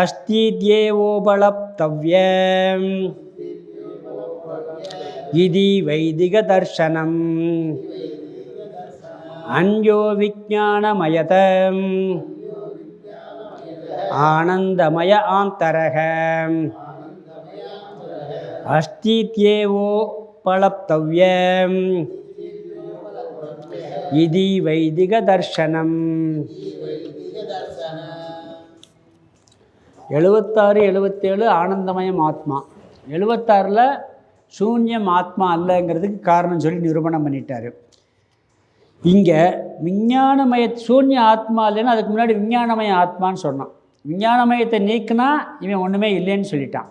Speaker 1: அஸ்தித்யேவோபலப்தவ்யம் இதி வைதிக தர்சனம். அன்யோ விஜானமயத ஆனந்தமய ஆந்தரக அஸ்தித்யேவோபலப்தவ்யம் இதி வைதிக தர்சனம். 76 77 ஆனந்தமயம் ஆத்மா. 76ல் சூன்யம் ஆத்மா அல்லங்கிறதுக்கு காரணம் சொல்லி நிரூபணம் பண்ணிட்டார். இங்கே விஞ்ஞானமய சூன்ய ஆத்மா இல்லைன்னா அதுக்கு முன்னாடி விஞ்ஞானமய ஆத்மான்னு சொன்னான். விஞ்ஞானமயத்தை நீக்கினா இவன் ஒன்றுமே இல்லைன்னு சொல்லிட்டான்.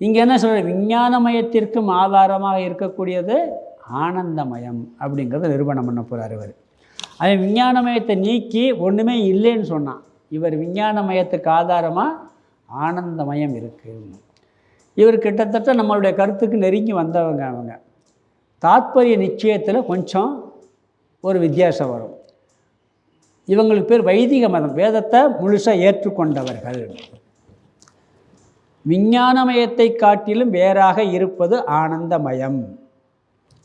Speaker 1: இங்கே என்ன சொல்கிற, விஞ்ஞானமயத்திற்கும் ஆதாரமாக இருக்கக்கூடியது ஆனந்தமயம் அப்படிங்கிறத நிரூபணம் பண்ண போகிறார் இவர். அவன் விஞ்ஞானமயத்தை நீக்கி ஒன்றுமே இல்லைன்னு சொன்னான். இவர் விஞ்ஞானமயத்துக்கு ஆதாரமாக ஆனந்தமயம் இருக்குது. இவர் கிட்டத்தட்ட நம்மளுடைய கருத்துக்கு நெருங்கி வந்தவங்க. அவங்க தாத்பரிய நிச்சயத்தில் கொஞ்சம் ஒரு வித்தியாசம் வரும். இவங்களுக்கு பேர் வைதிக மதம், வேதத்தை முழுசாக ஏற்றுக்கொண்டவர்கள். விஞ்ஞானமயத்தை காட்டிலும் வேறாக இருப்பது ஆனந்தமயம்,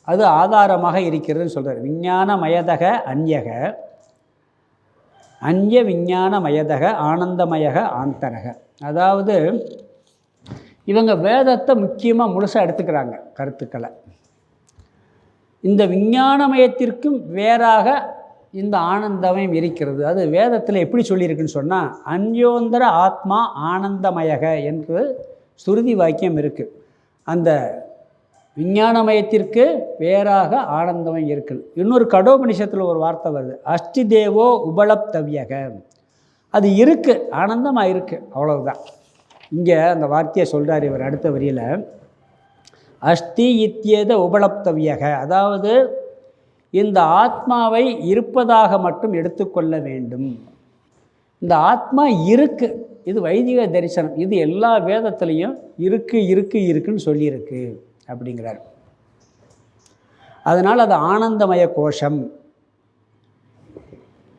Speaker 1: அது ஆதாரமாக இருக்கிறதுன்னு சொல்கிறார். விஞ்ஞானமயதக அந்யக அந்ய விஞ்ஞானமயதக ஆனந்தமயக ஆந்தரக. அதாவது இவங்க வேதத்தை முக்கியமாக முழுசாக எடுத்துக்கிறாங்க கருத்துக்களை. இந்த விஞ்ஞானமயத்திற்கும் வேறாக இந்த ஆனந்தமயம் இருக்கிறது. அது வேதத்தில் எப்படி சொல்லியிருக்குன்னு சொன்னால், அந்யோந்தர ஆத்மா ஆனந்தமயக என்று சுருதி வாக்கியம் இருக்குது. அந்த விஞ்ஞானமயத்திற்கு வேறாக ஆனந்தமயம் இருக்குது. இன்னொரு கடோபனிஷத்தில் ஒரு வார்த்தை வருது, அஸ்தி தேவோ உபலப்தவ்யக. அது இருக்குது, ஆனந்தமாக இருக்குது, அவ்வளவுதான். இங்கே அந்த வார்த்தையை சொல்கிறார் இவர் அடுத்த வரியில், அஸ்தி இத்தியேத உபலப்தவ்யக. அதாவது இந்த ஆத்மாவை இருப்பதாக மட்டும் எடுத்துக்கொள்ள வேண்டும். இந்த ஆத்மா இருக்குது, இது வைதிக தரிசனம், இது எல்லா வேதத்துலேயும் இருக்குன்னு சொல்லியிருக்கு அப்படிங்கிறார். அதனால் அது ஆனந்தமய கோஷம்.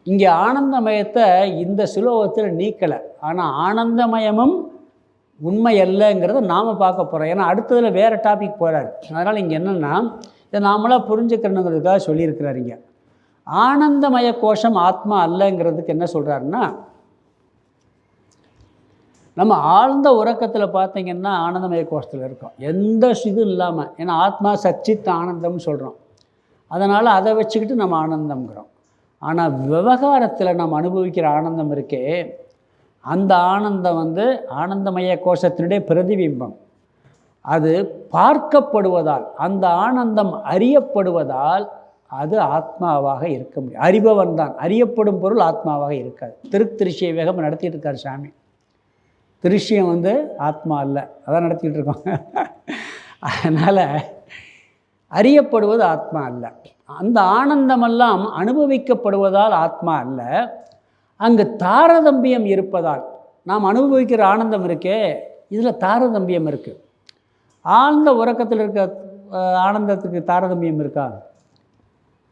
Speaker 1: இங்கே ஆனந்தமயத்தை இந்த சுலோகத்தில் நீக்கலை. ஆனால் ஆனந்தமயமும் உண்மை அல்லங்கிறத நாம் பார்க்க போகிறோம். ஏன்னா அடுத்ததில் வேறு டாபிக் போகிறார். அதனால் இங்கே என்னென்னா, இதை நாமளாக புரிஞ்சுக்கணுங்கிறதுக்காக சொல்லியிருக்கிறார். இங்கே ஆனந்தமய கோஷம் ஆத்மா அல்லங்கிறதுக்கு என்ன சொல்கிறாருன்னா, நம்ம ஆழ்ந்த உறக்கத்தில் பார்த்திங்கன்னா ஆனந்தமய கோஷத்தில் இருக்கோம், எந்த இதுவும் இல்லாமல். ஏன்னா ஆத்மா சச்சித் ஆனந்தம்னு சொல்கிறோம், அதனால் அதை வச்சுக்கிட்டு நம்ம ஆனந்தம்ங்கிறோம். ஆனால் விவகாரத்தில் நம்ம அனுபவிக்கிற ஆனந்தம் இருக்கே, அந்த ஆனந்தம் ஆனந்தமய கோஷத்தினுடைய பிரதிபிம்பம். அது பார்க்கப்படுவதால், அந்த ஆனந்தம் அறியப்படுவதால் அது ஆத்மாவாக இருக்க முடியும். அறிபவன் தான், அறியப்படும் பொருள் ஆத்மாவாக இருக்காது. திருஷ்ய வேகம் நடத்திட்டு இருக்கார் சாமி. திருஷ்யம் ஆத்மா இல்லை, அதான் நடத்திக்கிட்டு இருக்கோம். அதனால் அறியப்படுவது ஆத்மா அல்ல. அந்த ஆனந்தமெல்லாம் அனுபவிக்கப்படுவதால் ஆத்மா அல்ல. அங்கு தாரதம்பியம் இருப்பதால், நாம் அனுபவிக்கிற ஆனந்தம் இருக்கே, இதில் தாரதம்பியம் இருக்குது. ஆழ்ந்த உறக்கத்தில் இருக்க ஆனந்தத்துக்கு தாரதம்பியம் இருக்கா?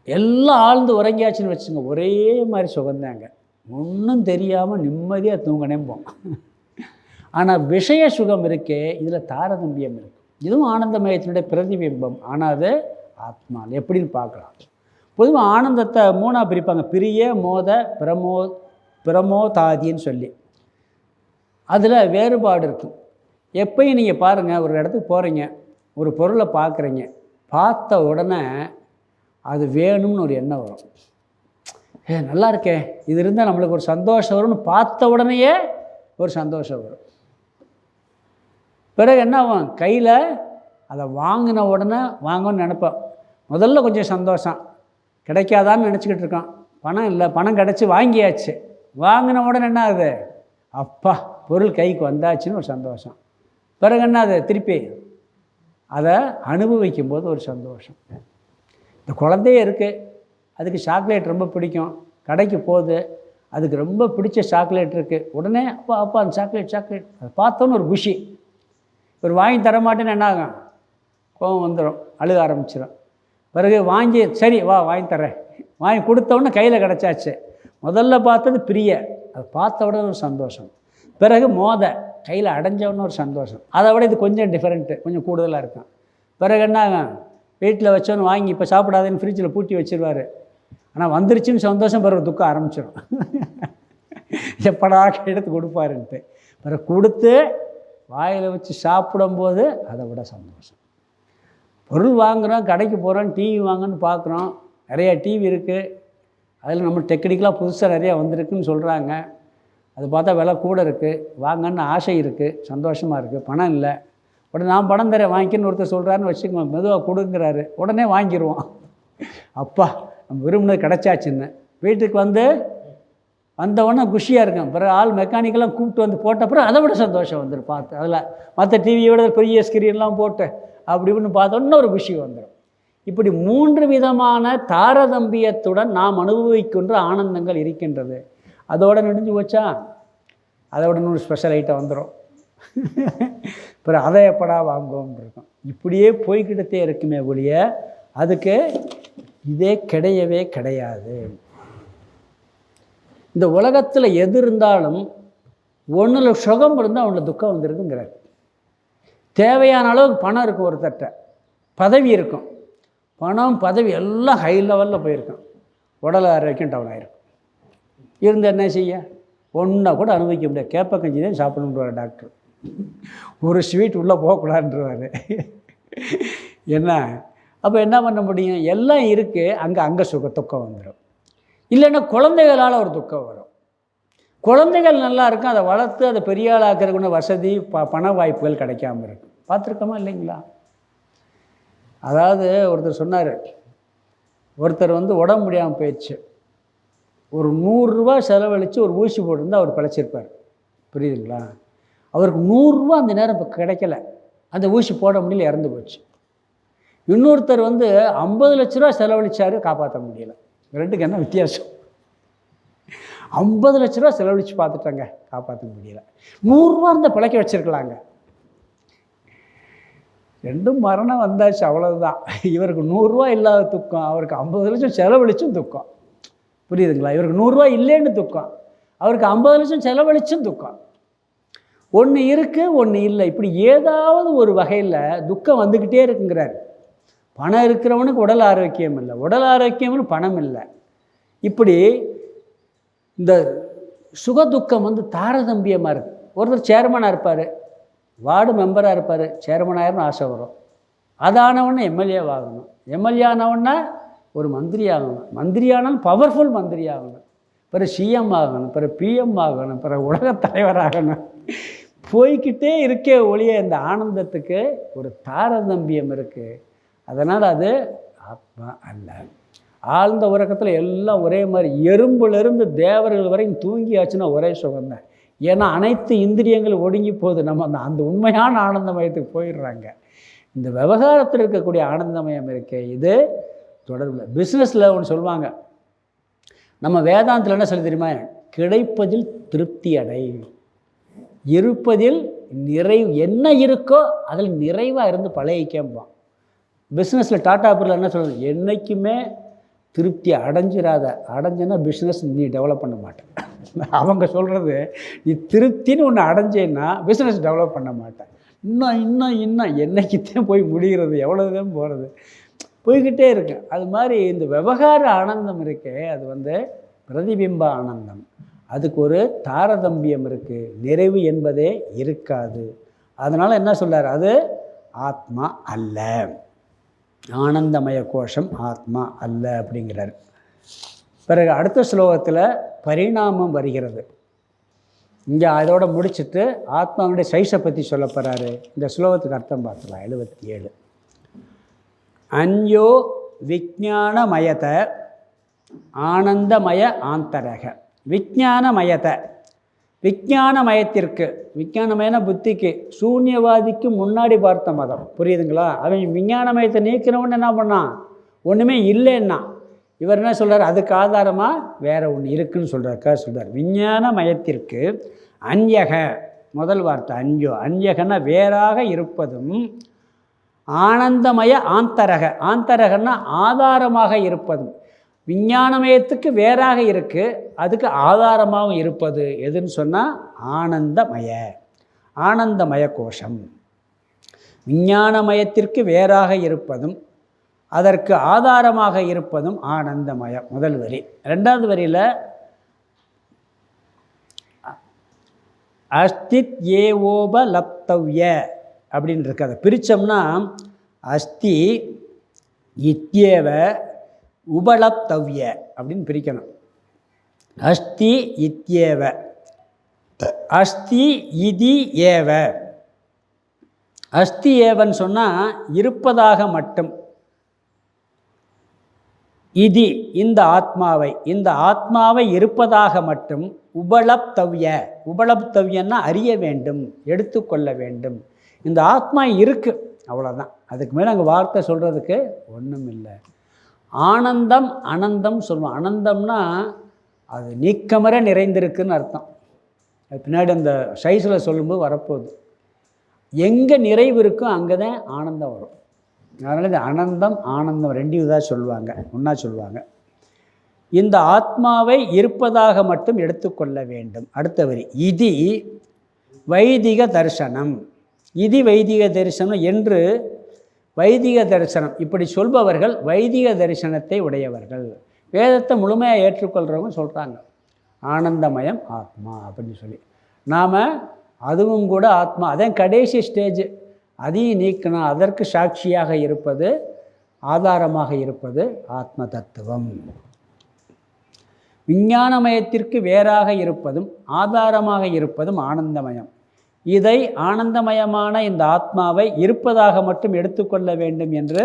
Speaker 1: எல்லாம் ஆழ்ந்து உறங்கியாச்சுன்னு வச்சுங்க, ஒரே மாதிரி சுகந்தாங்க, ஒன்றும் தெரியாமல் நிம்மதியாக தூங்கினேம்போம். ஆனால் விஷய சுகம் இருக்கே, இதில் தாரதம்பியம் இருக்குது. இதுவும் ஆனந்தமயத்தினுடைய பிரதிபிம்பம். ஆனால் அது ஆத்மா எப்படின்னு பார்க்கலாம். பொதுவாக ஆனந்தத்தை மூணாக பிரிப்பாங்க, பிரிய, மோத, பிரமோதாதின்னு சொல்லி. அதில் வேறுபாடு இருக்கும். எப்பயும் நீங்கள் பாருங்கள், ஒரு இடத்துக்கு போகிறீங்க, ஒரு பொருளை பார்க்குறீங்க, பார்த்த உடனே அது வேணும்னு ஒரு எண்ணம் வரும். நல்லா இருக்கே, இது இருந்தால் நம்மளுக்கு ஒரு சந்தோஷம் வரும்னு பார்த்த உடனேயே ஒரு சந்தோஷம் வரும். பிறகு என்ன ஆகும், கையில் அதை வாங்கின உடனே வாங்கணும்னு நினைப்போம். முதல்ல கொஞ்சம் சந்தோஷம், கிடைக்காதான்னு நினச்சிக்கிட்டு இருக்கோம். பணம் இல்லை, பணம் கிடச்சி வாங்கியாச்சு. வாங்கின உடனே என்ன ஆகுது, அப்பா பொருள் கைக்கு வந்தாச்சுன்னு ஒரு சந்தோஷம். பிறகு என்ன ஆகுது, திருப்பி அதை அனுபவிக்கும் போது ஒரு சந்தோஷம். இந்த குழந்தையே இருக்குது, அதுக்கு சாக்லேட் ரொம்ப பிடிக்கும், கடைக்கு போகுது, அதுக்கு ரொம்ப பிடிச்ச சாக்லேட் இருக்குது. உடனே அப்பா அப்பா அந்த சாக்லேட் அதை பார்த்தோன்னு ஒரு குஷி. ஒரு வாங்கி தரமாட்டேன்னு என்ன ஆகும், கோபம் வந்துடும், அழுக ஆரம்பிச்சிடும். பிறகு வாங்கி சரி வா வாங்கி தரேன், வாங்கி கொடுத்தவுடனே கையில் கிடச்சாச்சு. முதல்ல பார்த்தது பிரிய, அதை பார்த்த உடனே ஒரு சந்தோஷம். பிறகு மோத, கையில் அடைஞ்சவுடனே ஒரு சந்தோஷம். அதை விட இது கொஞ்சம் டிஃப்ரெண்ட்டு, கொஞ்சம் கூடுதலாக இருக்கும். பிறகு என்ன ஆகும், வீட்டில் வச்சோன்னு வாங்கி இப்போ சாப்பிடாதேன்னு ஃப்ரிட்ஜில் பூட்டி வச்சுருவார். ஆனால் வந்துருச்சுன்னு சந்தோஷம், பிறகு துக்கம் ஆரம்பிச்சிடும். எப்படா எடுத்து கொடுப்பாருன்ட்டு. பிறகு கொடுத்து வாயில் வச்சு சாப்பிடும்போது அதை விட சந்தோஷம். பொருள் வாங்குகிறோம், கடைக்கு போகிறோம், டிவி வாங்கன்னு பார்க்குறோம், நிறையா டிவி இருக்குது, அதில் நம்ம டெக்னிக்கலாக புதுசாக நிறையா வந்திருக்குன்னு சொல்கிறாங்க. அது பார்த்தா விலை கூட இருக்குது, வாங்கன்னு ஆசை இருக்குது, சந்தோஷமாக இருக்குது. பணம் இல்லை, உடனே நான் பணம் தரேன் வாங்கிக்கன்னு ஒருத்தர் சொல்கிறாருன்னு வச்சுக்கோங்க, மெதுவாக கொடுங்கிறாரு, உடனே வாங்கிடுவோம். அப்பா நம்ம விரும்பினது கிடச்சாச்சுன்னு. வீட்டுக்கு வந்தவொடனே குஷியாக இருக்கும். பிறகு ஆள் மெக்கானிக்கெல்லாம் கூப்பிட்டு வந்து போட்ட பிறகு அதை விட சந்தோஷம் வந்துடும். பார்த்து அதில் மற்ற டிவியை விட பெரிய ஸ்க்ரீன்லாம் போட்டு அப்படி இப்படின்னு பார்த்தோன்னா ஒரு குஷி வந்துடும். இப்படி 3 விதமான தாரதம்பியத்துடன் நாம் அனுபவிக்கின்ற ஆனந்தங்கள் இருக்கின்றது. அதோடு நடிஞ்சு போச்சா, அதோட இன்னொரு ஸ்பெஷல் ஐட்டம் வந்துடும். பிறகு அதை எப்படா வாங்குவோம்னு இருக்கும். இப்படியே போய்கிட்டே இருக்குமே ஒழிய அதுக்கு இதே கிடையவே கிடையாது. இந்த உலகத்தில் எது இருந்தாலும் ஒன்றில் சுகம் இருந்தால் ஒன்றில் துக்கம் வந்துருக்குங்கிறார். தேவையான அளவுக்கு பணம் இருக்கும், ஒருத்தட்ட பதவி இருக்கும், பணம் பதவி எல்லாம் ஹை லெவலில் போயிருக்கும், உடல் ஆரோக்கியம் டவுன் ஆகிருக்கும். இருந்து என்ன செய்ய, ஒன்றா கூட அனுபவிக்க முடியாது. கேப்ப கஞ்சி தான் சாப்பிடணுன்றவார் டாக்டர், ஒரு ஸ்வீட் உள்ளே போகக்கூடாதுன்றவார். என்ன அப்போ என்ன பண்ண முடியும், எல்லாம் இருக்குது, அங்கே துக்கம் வந்துடும். இல்லைன்னா குழந்தைகளால் ஒரு துக்கம் வரும். குழந்தைகள் நல்லா இருக்கும், அதை வளர்த்து அதை பெரிய ஆளாக்கிறதுக்குள்ள வசதி பண வாய்ப்புகள் கிடைக்காம இருக்கும். பார்த்துருக்கோமா இல்லைங்களா? அதாவது ஒருத்தர் சொன்னார், ஒருத்தர் உடம்பு முடியாமல் போயிடுச்சு, ஒரு 100 ரூபா செலவழித்து ஒரு ஊசி போட்டிருந்தால் அவர் பிழைச்சிருப்பார். புரியுதுங்களா? அவருக்கு 100 ரூபா அந்த நேரம் இப்போ கிடைக்கல, அந்த ஊசி போட முடியல, இறந்து போச்சு. இன்னொருத்தர் 50 லட்ச ரூபா செலவழித்தார், காப்பாற்ற முடியலை. ரெண்டுக்கு என்ன வித்தியாசம்? 50 லட்ச ரூபா செலவழித்து பார்த்துட்டாங்க, காப்பாற்ற முடியலை. 100 ரூபா இருந்தால் பிழைக்க வச்சுருக்கலாங்க. ரெண்டும் மரணம் வந்தாச்சு, அவ்வளவுதான். இவருக்கு 100 ரூபா இல்லாத துக்கம், அவருக்கு 50 லட்சம் செலவழிச்சும் துக்கம். புரியுதுங்களா? இவருக்கு 100 ரூபா இல்லைன்னு துக்கம், அவருக்கு 50 லட்சம் செலவழிச்சும் துக்கம். ஒன்று இருக்குது, ஒன்று இல்லை. இப்படி ஏதாவது ஒரு வகையில் துக்கம் வந்துக்கிட்டே இருக்குங்கிறார். பணம் இருக்கிறவனுக்கு உடல் ஆரோக்கியம் இல்லை, உடல் ஆரோக்கியம்னு பணம் இல்லை. இப்படி இந்த சுகதுக்கம் தாரதம்பியமாக இருக்குது. ஒருத்தர் சேர்மனாக இருப்பார், வார்டு மெம்பராக இருப்பார், சேர்மனாயிரம்னு ஆசை வரும். அதானவொன்னே எம்எல்ஏ ஆகணும், எம்எல்ஏ ஆனவொன்னே ஒரு மந்திரி ஆகணும், மந்திரி ஆனாலும் பவர்ஃபுல் மந்திரி ஆகணும், பிறகு சிஎம் ஆகணும், பிறகு பிஎம் ஆகணும், பிறகு உலகத் தலைவராகணும். போய்கிட்டே இருக்கே ஒழிய இந்த ஆனந்தத்துக்கு ஒரு தாரதம்பியம் இருக்குது. அதனால் அது ஆத்மா அல்ல. ஆழ்ந்த உறக்கத்தில் எல்லாம் ஒரே மாதிரி, எறும்புலேருந்து தேவர்கள் வரைக்கும் தூங்கியாச்சுன்னா ஒரே சுகம்தான். ஏன்னா அனைத்து இந்திரியங்களும் ஒடுங்கி போகுது. நம்ம அந்த உண்மையான ஆனந்தமயத்துக்கு போயிடுறாங்க. இந்த விவகாரத்தில் இருக்கக்கூடிய ஆனந்தமயம் இருக்கே, இது தொடர்பில் பிஸ்னஸில் ஒன்று சொல்லுவாங்க. நம்ம வேதாந்தத்தில் என்ன சொல்லி தெரியுமா? கிடைப்பதில் திருப்தி அடை, இருப்பதில் நிறைவு, என்ன இருக்கோ அதில் நிறைவாக இருந்து பழகிக்கம்பான். பிஸ்னஸில் டாட்டா பொருள் என்ன சொல்கிறது? என்றைக்குமே திருப்தி அடைஞ்சிடாத, அடைஞ்சேன்னா பிஸ்னஸ் நீ டெவலப் பண்ண மாட்டேன். அவங்க சொல்கிறது, நீ திருப்தின்னு ஒன்று அடைஞ்சேன்னா பிஸ்னஸ் டெவலப் பண்ண மாட்டேன். இன்னும் என்னைக்குத்தான் போய் முடிகிறது, எவ்வளோதான் போகிறது, போய்கிட்டே இருக்கு. அது மாதிரி இந்த விவகார ஆனந்தம் இருக்கே, அது பிரதிபிம்ப ஆனந்தம். அதுக்கு ஒரு தாரதம்பியம் இருக்குது, நிறைவு என்பதே இருக்காது. அதனால் என்ன சொல்கிறார்? அது ஆத்மா அல்ல, ஆனந்தமய கோஷம் ஆத்மா அல்ல அப்படிங்கிறார். பிறகு அடுத்த ஸ்லோகத்தில் பரிணாமம் வருகிறது. இங்கே அதோட முடிச்சுட்டு ஆத்மாவுடைய சைஸை பற்றி சொல்ல போகிறாரு. இந்த ஸ்லோகத்துக்கு அர்த்தம் பார்க்கலாம். 77. அன்யோ விஜானமயத ஆனந்தமய ஆந்தரக. விஜானமயத, விஜானமயத்திற்கு, விஜானமயன புத்திக்கு, சூன்யவாதிக்கு முன்னாடி பார்த்த மதம், புரியுதுங்களா? அவன் விஞ்ஞானமயத்தை நீக்கிறவன்னு என்ன பண்ணான்? ஒன்றுமே இல்லைன்னா. இவர் என்ன சொல்கிறார்? அதுக்கு ஆதாரமாக வேறு ஒன்று இருக்குதுன்னு சொல்கிறாருக்கா சொல்கிறார். விஞ்ஞானமயத்திற்கு அன்யக, முதல் வார்த்தை அன்யோ, அன்யகன்னா வேறாக இருப்பதும், ஆனந்தமய ஆந்தரக, ஆந்தரகன்னா ஆதாரமாக இருப்பதும். விஞ்ஞானமயத்துக்கு வேறாக இருக்குது, அதுக்கு ஆதாரமாகவும் இருப்பது எதுன்னு சொன்னால் ஆனந்தமய, ஆனந்தமய கோஷம். விஞ்ஞானமயத்திற்கு வேறாக இருப்பதும் அதற்கு ஆதாரமாக இருப்பதும் ஆனந்தமயம். முதல் வரி. ரெண்டாவது வரியில் அஸ்தித் ஏவோபலப்தவ்ய அப்படின்னு இருக்கு. அதை பிரித்தோம்னா அஸ்தி இத்யேவ உபலப்தவ்ய அப்படின்னு பிரிக்கணும். அஸ்தி இத்யேவ, அஸ்தி இதி ஏவ. அஸ்தி ஏவன்னு சொன்னால் இருப்பதாக மட்டும், இதி இந்த ஆத்மாவை, இந்த ஆத்மாவை இருப்பதாக மட்டும், உபலப்தவ்ய, உபலப்தவ்யன்னா அறிய வேண்டும், எடுத்துக்கொள்ள வேண்டும். இந்த ஆத்மா இருக்குது, அவ்வளோதான். அதுக்கு மேலே அங்கே வார்த்தை சொல்கிறதுக்கு ஒன்றும் இல்லை. ஆனந்தம் அனந்தம் சொல்லுவோம். அனந்தம்னா அது நீக்கமர நிறைந்திருக்குன்னு அர்த்தம். அது பின்னாடி அந்த சைஸில் சொல்லும்போது வரப்போகுது. எங்கே நிறைவு இருக்கோ அங்கே தான் ஆனந்தம் வரும். அதனால் இந்த அனந்தம் ஆனந்தம் ரெண்டையும் தான் சொல்லுவாங்க, ஒன்றா சொல்லுவாங்க. இந்த ஆத்மாவை இருப்பதாக மட்டும் எடுத்துக்கொள்ள வேண்டும். அடுத்த வரி, இதி வைதிக தரிசனம். இதி வைதிக தரிசனம் என்று, வைதிக தரிசனம் இப்படி சொல்பவர்கள் வைதிக தரிசனத்தை உடையவர்கள். வேதத்தை முழுமையாக ஏற்றுக்கொள்கிறவங்க சொல்கிறாங்க ஆனந்தமயம் ஆத்மா அப்படின்னு சொல்லி. நாம் அதுவும் கூட ஆத்மா, அதான் கடைசி ஸ்டேஜ். அதையும் நீக்கணும். அதற்கு சாட்சியாக இருப்பது, ஆதாரமாக இருப்பது ஆத்ம தத்துவம். விஞ்ஞானமயத்திற்கு வேறாக இருப்பதும் ஆதாரமாக இருப்பதும் ஆனந்தமயம். இதை ஆனந்தமயமான இந்த ஆத்மாவை இருப்பதாக மட்டும் எடுத்துக்கொள்ள வேண்டும் என்று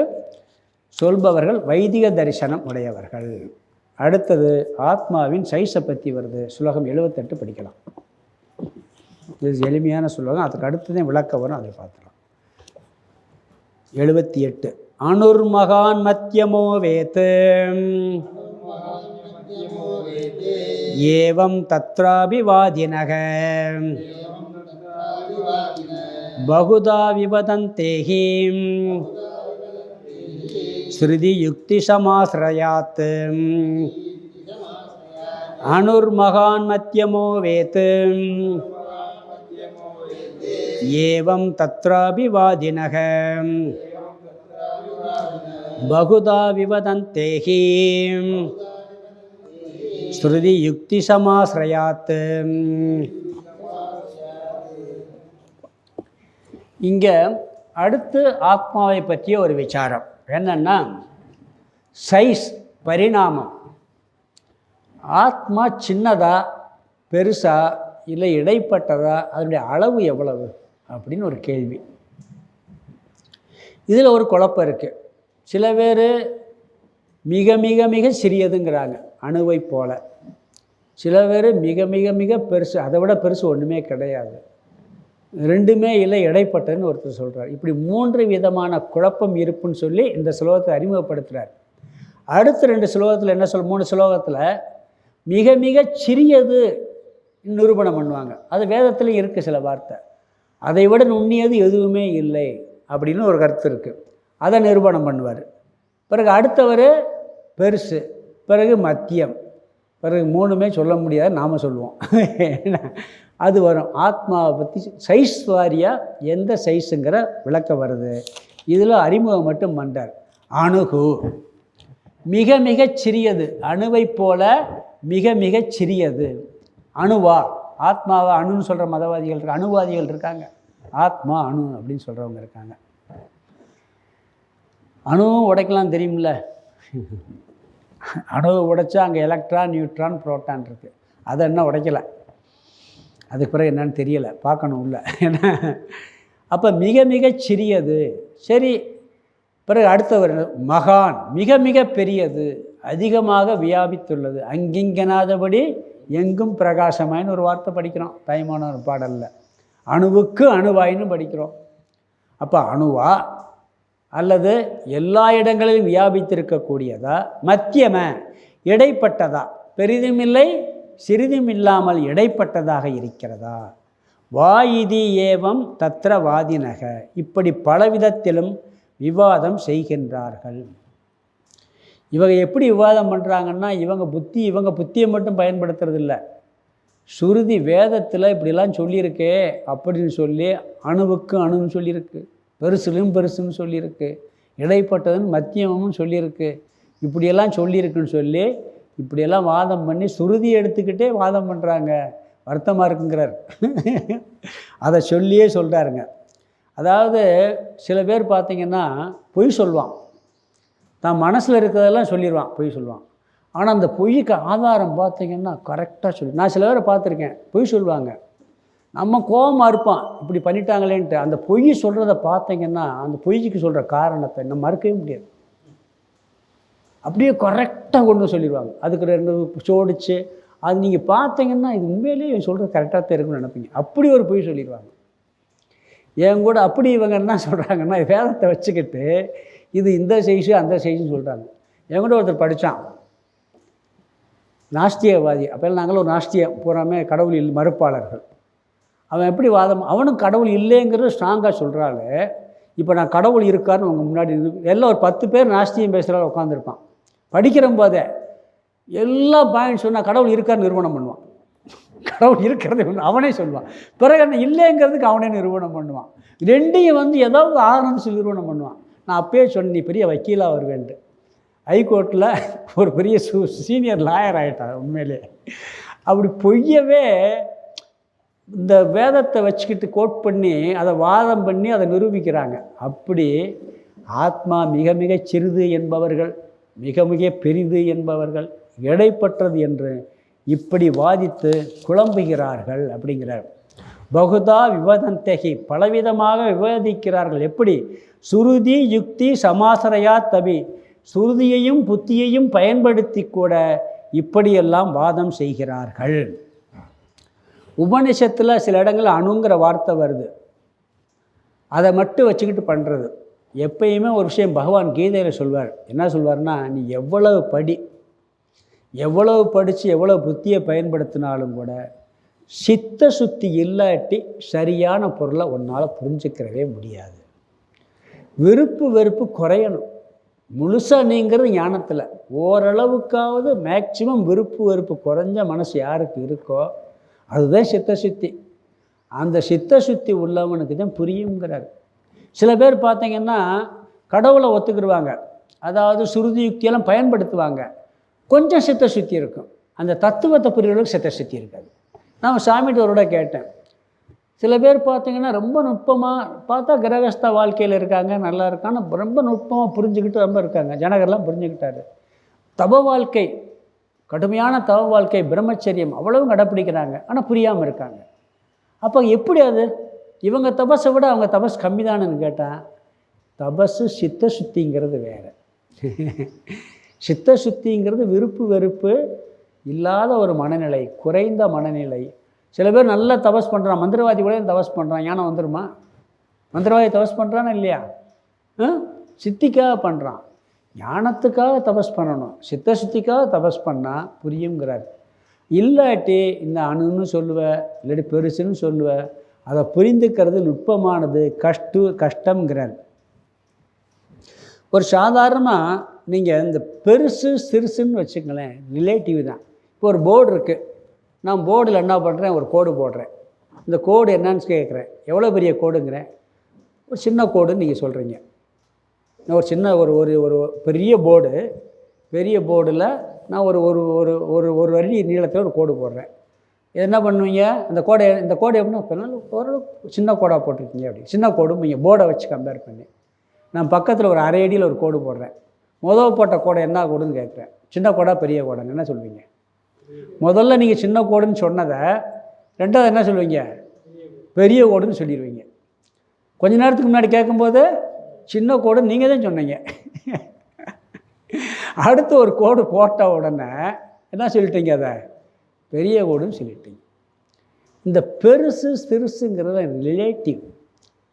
Speaker 1: சொல்பவர்கள் வைதிக தரிசனம் உடையவர்கள். அடுத்தது ஆத்மாவின் சைஸை பற்றி வருது. ஸ்லோகம் 78 படிக்கலாம். இது எளிமையான ஸ்லோகம். அதுக்கு அடுத்ததே விளக்க வரும், அதை பார்த்துக்கலாம். 78. அனுர்மகான் மத்தியமோ வேத் ஏவம் தத்ராபிவாதினக பகுதா விவதந்தேஹி ஸ்ருதி யுக்தி சமாஸ்ரயாத். அனுர்மகான் மத்தியமோ வேத் ஏவம் தத்ராபிவாதினக பகுதா விவதந்தேஹி ஸ்ருதி யுக்தி சமாஸ்ரயாத். இங்கே அடுத்து ஆத்மாவை பற்றிய ஒரு விசாரம் என்னென்னா சைஸ், பரிணாமம். ஆத்மா சின்னதா பெருசா இல்லை இடைப்பட்டதா, அதனுடைய அளவு எவ்வளவு அப்படின்னு ஒரு கேள்வி. இதில் ஒரு குழப்பம் இருக்குது. சில பேர் மிக மிக மிக சிறியதுங்கிறாங்க, அணுவை போல. சில பேர் மிக மிக மிக பெருசு, அதை விட பெருசு ஒன்றுமே கிடையாது, ரெண்டுமே இல்லை இடைப்பட்டதுன்னு ஒருத்தர் சொல்கிறார். இப்படி 3 விதமான குழப்பம் இருப்புன்னு சொல்லி இந்த ஸ்லோகத்தை அறிமுகப்படுத்துகிறார். அடுத்த 2 ஸ்லோகத்தில் என்ன 3 ஸ்லோகத்தில் மிக மிக சிறியது நிரூபணம் பண்ணுவாங்க. அது வேதத்துலேயும் இருக்குது சில வார்த்தை. அதை விட நுண்ணியது எதுவுமே இல்லை அப்படின்னு ஒரு கருத்து இருக்குது, அதை நிரூபணம் பண்ணுவார். பிறகு அடுத்தவர் பெருசு, பிறகு மத்தியம், பிறகு 3மே சொல்ல முடியாது, நாம் சொல்லுவோம். அது வரும். ஆத்மாவை பற்றி சைஸ் வாரியாக எந்த சைஸுங்கிற விளக்கம் வருது. இதில் அறிமுகம் மட்டும் பண்ணுறார். அணுகு மிக மிக சிறியது, அணுவை போல மிக மிக சிறியது. அணுவா? ஆத்மாவா அணுன்னு சொல்கிற மதவாதிகள் இருக்காங்க, அணுவாதிகள் இருக்காங்க. ஆத்மா அணு அப்படின்னு சொல்கிறவங்க இருக்காங்க. அணுவும் உடைக்கலாம் தெரியுமில்ல. அணுவை உடைச்சா அங்கே எலக்ட்ரான், நியூட்ரான், புரோட்டான் இருக்குது. அதை என்ன உடைக்கலை, அதுக்கு பிறகு என்னன்னு தெரியலை, பார்க்கணும் உள்ள. ஏன்னா அப்போ மிக மிக சிறியது. சரி, பிறகு அடுத்தவர் மகான், மிக மிக பெரியது, அதிகமாக வியாபித்துள்ளது, அங்கிங்கனாதபடி எங்கும் பிரகாசமாயின்னு ஒரு வார்த்தை படிக்கிறோம் தாய்மான ஒரு பாடலில். அணுவுக்கு அணுவாயின்னு படிக்கிறோம். அப்போ அணுவா அல்லது எல்லா இடங்களிலும் வியாபித்திருக்கக்கூடியதா, மத்தியம இடைப்பட்டதா, பெரிதும் இல்லை சிறிதும் இல்லாமல் இடைப்பட்டதாக இருக்கிறதா? வாயிதி ஏவம் தத்ர வாதினக, இப்படி பலவிதத்திலும் விவாதம் செய்கின்றார்கள். இவங்க எப்படி விவாதம் பண்ணுறாங்கன்னா, இவங்க புத்தியை மட்டும் பயன்படுத்துறதில்ல. சுருதி வேதத்தில் இப்படிலாம் சொல்லியிருக்கே அப்படின்னு சொல்லி அணுவுக்கு அணுன்னு சொல்லியிருக்கு, பெருசுலும் பெருசுன்னு சொல்லியிருக்கு, இடைப்பட்டதுன்னு மத்தியமும் சொல்லியிருக்கு, இப்படியெல்லாம் சொல்லியிருக்குன்னு சொல்லி இப்படியெல்லாம் வாதம் பண்ணி சுருதியை எடுத்துக்கிட்டே வாதம் பண்ணுறாங்க. வருத்தமாக இருக்குங்கிறார். அதை சொல்லியே சொல்கிறாருங்க. அதாவது சில பேர் பார்த்திங்கன்னா பொய் சொல்லுவான், தான் மனசில் இருக்கிறதெல்லாம் சொல்லிடுவான், பொய் சொல்லுவான். ஆனால் அந்த பொய்யுக்கு ஆதாரம் பார்த்திங்கன்னா கரெக்டாக சொல்லி, நான் சில பேரை பார்த்துருக்கேன், பொய் சொல்லுவாங்க, நம்ம கோபமாக இருப்பான் இப்படி பண்ணிட்டாங்களேன்ட்டு. அந்த பொய் சொல்கிறத பார்த்திங்கன்னா அந்த பொய்க்கு சொல்கிற காரணத்தை நம்ம மறுக்கவே முடியாது, அப்படியே கரெக்டாக கொண்டு சொல்லிடுவாங்க. அதுக்கு 2 சோடிச்சு அது நீங்கள் பார்த்தீங்கன்னா இது உண்மையிலேயே சொல்கிறது கரெக்டாக தான் இருக்குன்னு நினைப்பீங்க. அப்படி ஒரு பொய் சொல்லிடுவாங்க. என் கூட அப்படி இவங்க என்ன சொல்கிறாங்கன்னா, வேதத்தை வச்சுக்கிட்டு இது இந்த சைஸு அந்த சைஸுன்னு சொல்கிறாங்க. என் கூட ஒருத்தர் படித்தான், நாஸ்தியவாதி. அப்போ நாங்களும் ஒரு நாஸ்திய பூராமே கடவுள் மறுப்பாளர்கள். அவன் எப்படி வாதம், அவனும் கடவுள் இல்லைங்கிறது ஸ்ட்ராங்காக சொல்கிறாள். இப்போ நான் கடவுள் இருக்காருன்னு அவங்க முன்னாடி எல்லாம் ஒரு 10 பேர் நாஸ்தியம் பேசுகிறாள் உட்காந்துருப்பான். படிக்கிற போதே எல்லா பாயிண்ட் சொன்னால் கடவுள் இருக்காருன்னு நிரூபணம் பண்ணுவான். கடவுள் இருக்கிறது அவனே சொல்லுவான், பிறகு என்ன இல்லைங்கிறதுக்கு அவனே நிரூபணம் பண்ணுவான். 2ஐயும் ஏதாவது ஆகணும்னு சொல்லி நிரூபணம் பண்ணுவான். நான் அப்பயே சொன்னேன், நீ பெரிய வக்கீலாக வருவேன்ட்டு. ஹைகோர்ட்டில் ஒரு பெரிய சீனியர் லாயர் ஆகிட்டார் உண்மையிலே. அப்படி பொய்யவே இந்த வேதத்தை வச்சுக்கிட்டு கோட் பண்ணி அதை வாதம் பண்ணி அதை நிரூபிக்கிறாங்க. அப்படி ஆத்மா மிக மிக சிறிது என்பவர்கள், மிக மிக பெரிது என்பவர்கள், இடைப்பட்டது என்று இப்படி வாதித்து குழம்புகிறார்கள் அப்படிங்கிறார். பகுதா விவாதந்தகி, பலவிதமாக விவாதிக்கிறார்கள். எப்படி? சுருதி யுக்தி சமாசரையா தபி, சுருதியையும் புத்தியையும் பயன்படுத்தி கூட இப்படியெல்லாம் வாதம் செய்கிறார்கள். உபனிஷத்தில் சில இடங்களில் அணுங்கிற வார்த்தை வருது, அதை மட்டும் வச்சுக்கிட்டு பண்ணுறது. எப்பயுமே ஒரு விஷயம் பகவான் கீதையில் சொல்வார். என்ன சொல்வார்னா, நீ எவ்வளவு படித்து எவ்வளவு புத்தியை பயன்படுத்தினாலும் கூட சித்த சுத்தி இல்லாட்டி சரியான பொருளை உன்னால் புரிஞ்சுக்கிறவே முடியாது. விருப்பு வெறுப்பு குறையணும். முழுசாக நீங்கிறது ஞானத்தில் ஓரளவுக்காவது மேக்சிமம் விருப்பு வெறுப்பு குறைஞ்ச மனசு யாருக்கு இருக்கோ அதுதான் சித்த சுத்தி. அந்த சித்த சுத்தி உள்ளவனுக்கு தான் புரியுங்கிறார். சில பேர் பார்த்திங்கன்னா கடவுளை ஒத்துக்கிடுவாங்க, அதாவது சுருதி யுக்தியெல்லாம் பயன்படுத்துவாங்க, கொஞ்சம் சித்த சுத்தி இருக்கும். அந்த தத்துவத்தை புரியறதுக்கு சித்த சுத்தி இருக்காது. நான் சாமிகிட்ட ஒருட கேட்டேன், சில பேர் பார்த்திங்கன்னா ரொம்ப நுட்பமாக பார்த்தா கிரகஸ்த வாழ்க்கையில் இருக்காங்க, நல்லா இருக்கான்னு ரொம்ப நுட்பமாக புரிஞ்சுக்கிட்டு ரொம்ப இருக்காங்க. ஜனகர்லாம் புரிஞ்சுக்கிட்டாரு. தப வாழ்க்கை, கடுமையான தவ வாழ்க்கை, பிரம்மச்சரியம் அவ்வளவும் கடைப்பிடிக்கிறாங்க, ஆனால் புரியாமல் இருக்காங்க. அப்போ எப்படி அது? இவங்க தபஸை விட அவங்க தபஸ் கம்மி தானுன்னு கேட்டால், தபஸு சித்த சுத்திங்கிறது வேறு. சித்த சுத்திங்கிறது விருப்பு வெறுப்பு இல்லாத ஒரு மனநிலை, குறைந்த மனநிலை. சில பேர் நல்லா தபஸ் பண்ணுறான், மந்திரவாதி கூட தபஸ் பண்ணுறான், ஞானம் வந்துடுமா? மந்திரவாதி தபஸ் பண்ணுறானா இல்லையா? சித்திக்காக பண்ணுறான், ஞானத்துக்காக தபஸ் பண்ணணும். சித்த சுத்திக்காக தபஸ் பண்ணால் புரியுங்கிறார். இல்லாட்டி இந்த அணுன்னு சொல்லுவேன், இல்லாட்டி பெருசுன்னு சொல்லுவேன், அதை புரிந்துக்கிறது நுட்பமானது, கஷ்டங்கிறார். ஒரு சாதாரணமாக நீங்கள் இந்த பெருசு சிறுசுன்னு வச்சுங்களேன், ரிலேட்டிவ் தான். இப்போ ஒரு போர்டு இருக்குது, நான் போர்டில் என்ன பண்ணுறேன், ஒரு கோடு போடுறேன். இந்த கோடு என்னன்னு கேட்குறேன், எவ்வளோ பெரிய கோடுங்கிறேன். ஒரு சின்ன கோடுன்னு நீங்கள் சொல்கிறீங்க. ஒரு சின்ன ஒரு ஒரு ஒரு பெரிய போர்டு, பெரிய போர்டில் நான் ஒரு ஒரு ஒரு ஒரு ஒரு அடி நீளத்தில் ஒரு கோடு போடுறேன். என்ன பண்ணுவீங்க, இந்த கோடை எப்படின்னா ஒரு சின்ன கோடாக போட்டிருக்கீங்க அப்படி. சின்ன கோடும் நீங்கள் போர்டை வச்சு கம்பேர் பண்ணி, நான் பக்கத்தில் ஒரு அரை அடியில் ஒரு கோடு போடுறேன். முதல் போட்ட கோடை என்ன கோடுன்னு கேட்குறேன், சின்ன கோடா பெரிய கோடான்னு என்ன சொல்வீங்க? முதல்ல நீங்கள் சின்ன கோடுன்னு சொன்னதை ரெண்டாவது என்ன சொல்லுவீங்க, பெரிய கோடுன்னு சொல்லிடுவீங்க. கொஞ்ச நேரத்துக்கு முன்னாடி கேட்கும்போது சின்ன கோடு நீங்கள் தான் சொன்னீங்க. அடுத்து ஒரு கோடு போட்ட உடனே என்ன சொல்லிட்டீங்க, அதை பெரிய கோடுன்னு சொல்லிட்டீங்க. இந்த பெருசு சிறுசுங்கிறத ரிலேட்டிவ்,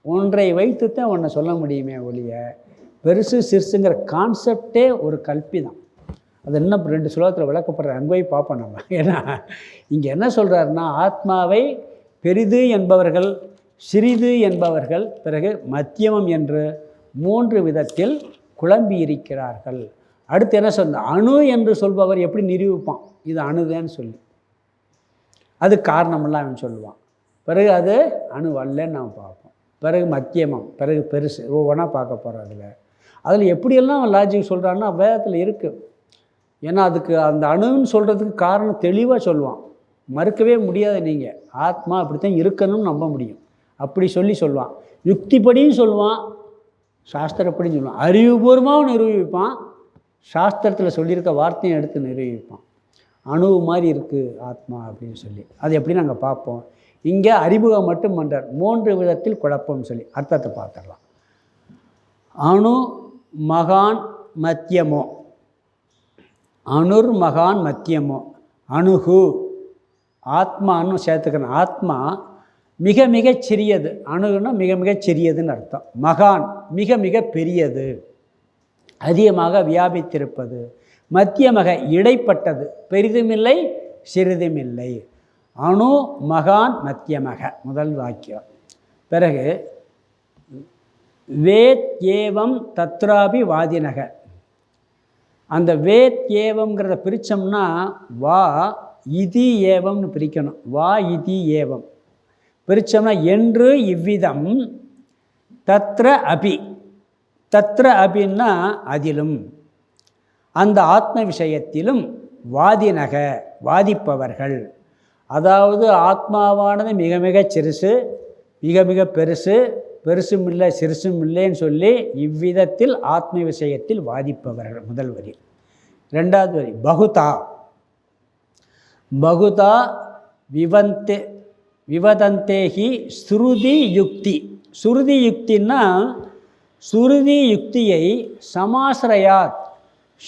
Speaker 1: ஒன்றை வைத்து தான் ஒன்றை சொல்ல முடியுமே ஒழிய, பெருசு சிறுசுங்கிற கான்செப்டே ஒரு கல்பி தான். அது இன்னும் 2 ஸ்லோகத்தில் விளக்கப்படுற, அங்கே போய் பார்ப்போம் நம்ம. ஏன்னா இங்கே என்ன சொல்கிறாருன்னா, ஆத்மாவை பெரிது என்பவர்கள், சிறிது என்பவர்கள், பிறகு மத்தியமம் என்று 3 விதத்தில் குழம்பி இருக்கிறார்கள். அடுத்து என்ன சொல்ற, அணு என்று சொல்பவர் எப்படி நிரூபிப்பான், இது அணுதேன்னு சொல்லி, அது காரணமெல்லாம் அவன் சொல்லுவான். பிறகு அது அணு அல்லன்னு நாம் பார்ப்போம். பிறகு மத்தியமம், பிறகு பெருசு, ஒவ்வொன்றா பார்க்க போகிறோம். அதில் எப்படியெல்லாம் லாஜிக் சொல்கிறான்னா வேதத்தில் இருக்குது. ஏன்னா அதுக்கு அந்த அணுன்னு சொல்கிறதுக்கு காரணம் தெளிவாக சொல்லுவான், மறுக்கவே முடியாது. நீங்கள் ஆத்மா அப்படித்தான் இருக்கணும்னு நம்ப முடியும், அப்படி சொல்லுவான். யுக்திப்படியும் சொல்லுவான், சாஸ்திரப்படியும் சொல்லுவான். அறிவுபூர்வமாகவும் நிரூபிப்பான், சாஸ்திரத்தில் சொல்லியிருக்க வார்த்தையும் எடுத்து நிரூபிப்பான். அணு மாதிரி இருக்குது ஆத்மா அப்படின்னு சொல்லி. அது எப்படி நாங்கள் பார்ப்போம். இங்கே அறிமுகம் மட்டும் பண்ணுறார், 3 விதத்தில் குழப்பம்னு சொல்லி அர்த்தத்தை பார்த்துடலாம். அணு மகான் மத்தியமோ, அணுர் மகான் மத்தியமோ, அணுகு ஆத்மான்னு சேர்த்துக்கணும். ஆத்மா மிக மிகச் சிறியது, அணுகுன்னா மிக மிகச் சிறியதுன்னு அர்த்தம். மகான் மிக மிக பெரியது, அதிகமாக வியாபித்திருப்பது. மத்தியமக இடைப்பட்டது, பெரிதுமில்லை சிறிதுமில்லை. அணு மகான் மத்தியமக முதல் வாக்கியம். பிறகு வேத் ஏவம் தத்ராபி வாதினக. அந்த வேத் ஏவம்ங்கிறத பிரித்தோம்னா வா இதி ஏவம்னு பிரிக்கணும். வா இதி ஏவம் பிரித்தோம்னா என்று இவ்விதம், தத்ர அபி, தத்ர அபின்னா அதிலும், அந்த ஆத்ம விஷயத்திலும், வாதினக வாதிப்பவர்கள். அதாவது ஆத்மாவானது மிக மிக சிறுசு, மிக மிக பெருசு, பெருசும் இல்லை சிறுசும் இல்லைன்னு சொல்லி இவ்விதத்தில் ஆத்ம விஷயத்தில் வாதிப்பவர்கள் முதல் வரி. ரெண்டாவது வரி பகுதா, பகுதா விவதந்தேகி ஸ்ருதி யுக்தி. ஸ்ருதி யுக்தின்னா ஸ்ருதி யுக்தியை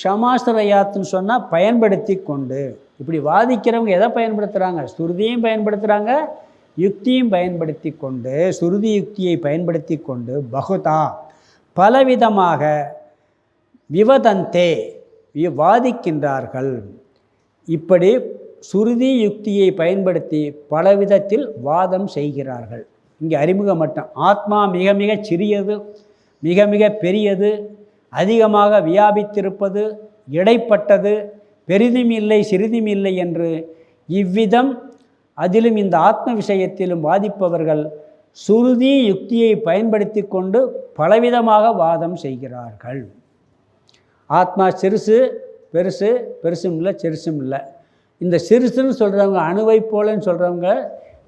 Speaker 1: சமாசிரயாத்னு சொன்னால் பயன்படுத்தி கொண்டு. இப்படி வாதிக்கிறவங்க எதை பயன்படுத்துகிறாங்க, ஸ்ருதியும் பயன்படுத்துகிறாங்க, யுக்தியும் பயன்படுத்தி கொண்டு, ஸ்ருதி யுக்தியை பயன்படுத்தி கொண்டு பகுதா பலவிதமாக விவதந்தே வாதிக்கின்றார்கள். இப்படி ஸ்ருதி யுக்தியை பயன்படுத்தி பலவிதத்தில் வாதம் செய்கிறார்கள். இங்கே அறிமுக மட்டம், ஆத்மா மிக மிக சிறியது, மிக மிக பெரியது, அதிகமாக வியாபித்திருப்பது, இடைப்பட்டது, பெரிதும் இல்லை சிறிதும் இல்லை என்று இவ்விதம் அதிலும் இந்த ஆத்ம விஷயத்திலும் வாதிப்பவர்கள் சுருதி யுக்தியை பயன்படுத்தி கொண்டு பலவிதமாக வாதம் செய்கிறார்கள். ஆத்மா சிறுசு பெருசும் இல்லை சிறுசும் இல்லை. இந்த சிறுசுன்னு சொல்கிறவங்க, அணுவை போலன்னு சொல்கிறவங்க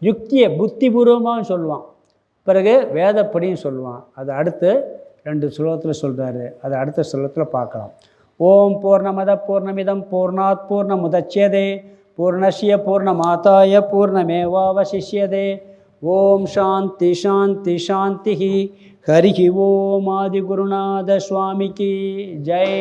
Speaker 1: யுக்தியை புத்திபூர்வமாகவும் சொல்லுவான், பிறகு வேதப்படியும் சொல்லுவான். அது அடுத்து 2 ஸ்லோகத்தில் சொல்கிறாரு. அது அடுத்த ஸ்லோகத்தில் பார்க்கலாம். ஓம் பூர்ணமத பூர்ணமிதம் பூர்ணாத் பூர்ணமுதச்யதே பூர்ணஸ்ய பூர்ணமாதாய பூர்ணமேவாவசிஷ்யதே. ஓம் சாந்தி சாந்தி சாந்தி. ஹரி ஓம் ஆதிகுருநாத சுவாமிக்கு ஜெய்.